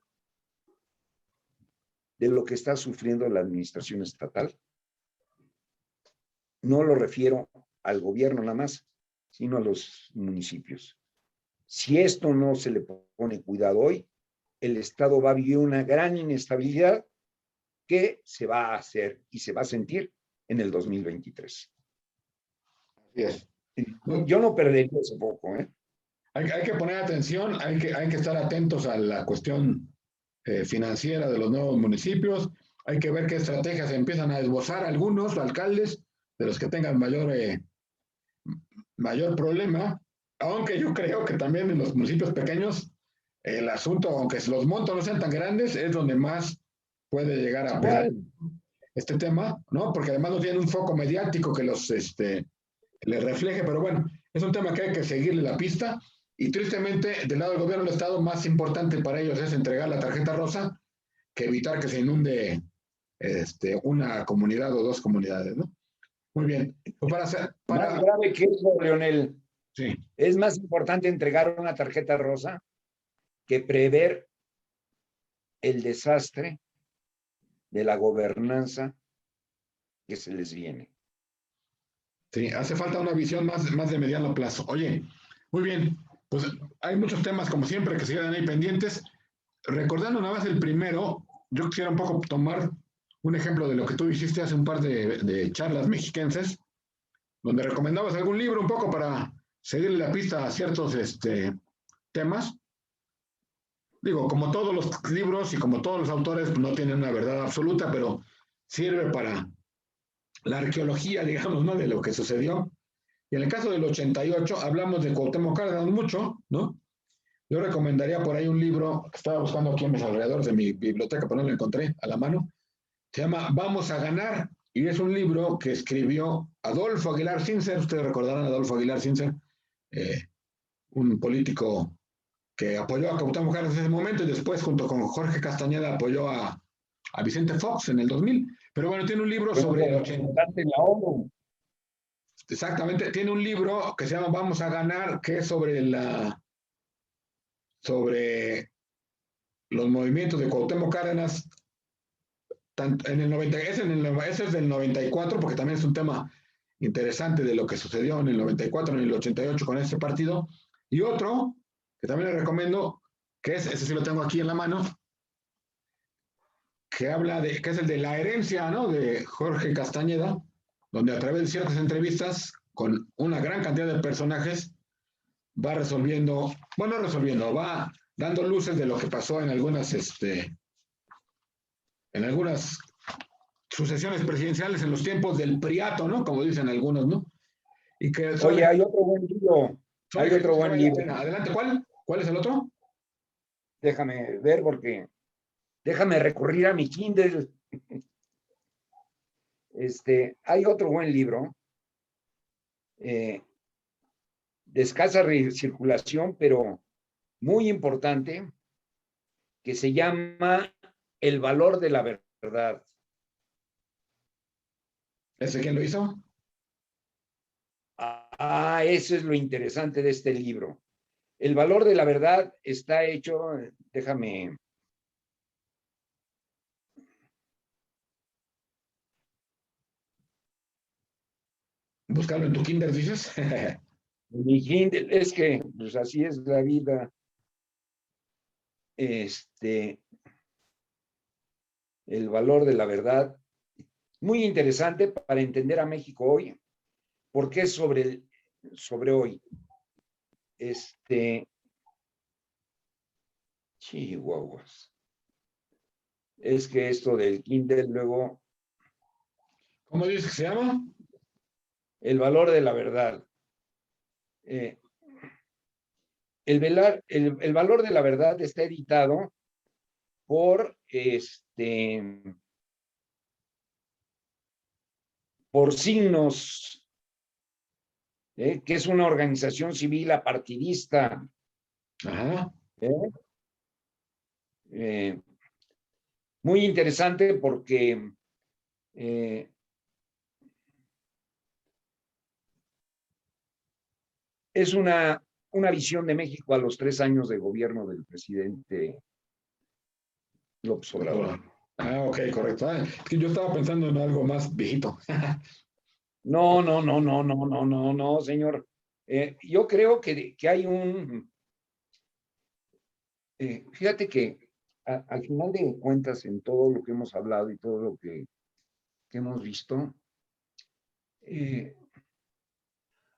B: de lo que está sufriendo la administración estatal. No lo refiero al gobierno nada más, sino a los municipios. Si esto no se le pone cuidado hoy, el Estado va a vivir una gran inestabilidad que se va a hacer y se va a sentir en el 2023.
A: Así es.
B: Yo no perdería ese foco, ¿eh?
A: Hay que poner atención, hay que estar atentos a la cuestión financiera de los nuevos municipios, hay que ver qué estrategias empiezan a esbozar algunos alcaldes de los que tengan mayor problema, aunque yo creo que también en los municipios pequeños el asunto, aunque los montos no sean tan grandes, es donde más puede llegar a pegar este tema, ¿no? Porque además no tienen un foco mediático que los les refleje, pero bueno, es un tema que hay que seguirle la pista y tristemente del lado del gobierno del Estado más importante para ellos es entregar la tarjeta rosa que evitar que se inunde una comunidad o dos comunidades, ¿no? Muy bien. Pues
B: Más grave que eso, Leonel.
A: Sí.
B: Es más importante entregar una tarjeta rosa que prever el desastre de la gobernanza que se les viene.
A: Sí, hace falta una visión más de mediano plazo. Oye, muy bien, pues hay muchos temas como siempre que se quedan ahí pendientes. Recordando nada más el primero, yo quisiera un poco tomar un ejemplo de lo que tú hiciste hace un par de charlas mexiquenses, donde recomendabas algún libro un poco para seguirle la pista a ciertos temas. Digo, como todos los libros y como todos los autores, pues no tienen una verdad absoluta, pero sirve para la arqueología, digamos, ¿no? De lo que sucedió. Y en el caso del 88, hablamos de Cuauhtémoc Cárdenas mucho, ¿no? Yo recomendaría por ahí un libro que estaba buscando aquí en mis alrededores de mi biblioteca, pero no lo encontré a la mano. Se llama Vamos a ganar, y es un libro que escribió Adolfo Aguilar Sincer. Ustedes recordarán a Adolfo Aguilar Sincer, eh, un político que apoyó a Cuauhtémoc Cárdenas en ese momento y después junto con Jorge Castañeda apoyó a Vicente Fox en el 2000. Pero bueno, tiene un libro
B: Fue
A: sobre el 80.
B: representante en la ONU.
A: Exactamente, tiene un libro que se llama Vamos a ganar, que es sobre los movimientos de Cuauhtémoc Cárdenas en el 90, ese es del 94, porque también es un tema interesante de lo que sucedió en el 94, en el 88 con este partido. Y otro, que también le recomiendo, que es, ese sí lo tengo aquí en la mano, que es el de la herencia, ¿no? De Jorge Castañeda, donde a través de ciertas entrevistas con una gran cantidad de personajes va resolviendo, bueno, resolviendo, va dando luces de lo que pasó en algunas sucesiones presidenciales en los tiempos del priato, ¿no? Como dicen algunos, ¿no? Y que
B: Oye, hay otro buen libro.
A: son
B: Hay otro
A: ejercicios que
B: buen
A: vale la
B: libro.
A: pena. Adelante, ¿cuál? ¿Cuál es el otro?
B: Déjame ver porque déjame recurrir a mi Kindle. Hay otro buen libro de escasa circulación, pero muy importante, que se llama El valor de la verdad.
A: ¿Ese quién lo hizo?
B: Eso es lo interesante de este libro. El valor de la verdad está hecho, déjame.
A: Búscalo en tu Kinder, dices.
B: Mi Kindle, es que pues así es la vida. El valor de la verdad. Muy interesante para entender a México hoy, porque es sobre hoy. Chihuahuas. Es que esto del Kindle luego.
A: ¿Cómo dices que se llama?
B: El valor de la verdad. El valor de la verdad está editado por por Signos, que es una organización civil apartidista.
A: Ajá.
B: Muy interesante porque es una visión de México a los 3 años de gobierno del presidente López Obrador.
A: Ok, correcto. Es que yo estaba pensando en algo más viejito.
B: No, señor. Yo creo que hay fíjate que al final de cuentas, en todo lo que hemos hablado y todo lo que hemos visto,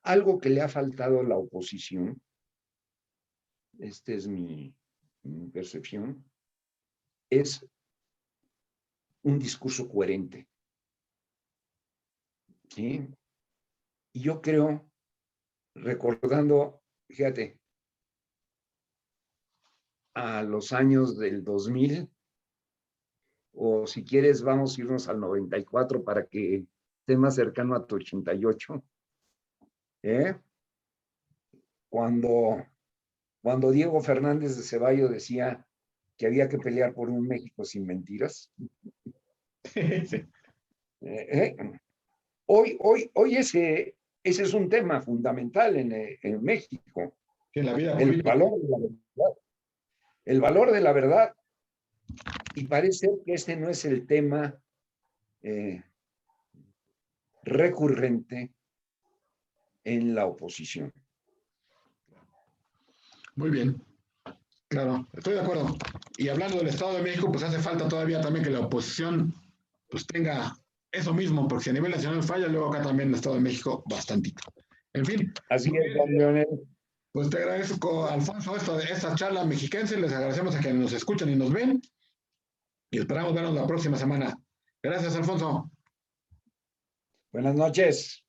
B: algo que le ha faltado a la oposición, esta es mi percepción, es un discurso coherente. ¿Sí? Y yo creo, recordando, fíjate, a los años del 2000, o si quieres vamos a irnos al 94 para que esté más cercano a tu 88, cuando Diego Fernández de Ceballos decía que había que pelear por un México sin mentiras.
A: Sí.
B: Hoy ese es un tema fundamental en México.
A: En la vida
B: el valor de la verdad. El valor de la verdad. Y parece que este no es el tema recurrente en la oposición.
A: Muy bien. Claro, estoy de acuerdo. Y hablando del Estado de México, pues hace falta todavía también que la oposición pues tenga eso mismo, porque si a nivel nacional falla, luego acá también en el Estado de México bastantito. En fin.
B: Así es, don Leonel.
A: Pues te agradezco, Alfonso, esta charla mexiquense. Les agradecemos a quienes nos escuchan y nos ven. Y esperamos vernos la próxima semana. Gracias, Alfonso.
B: Buenas noches.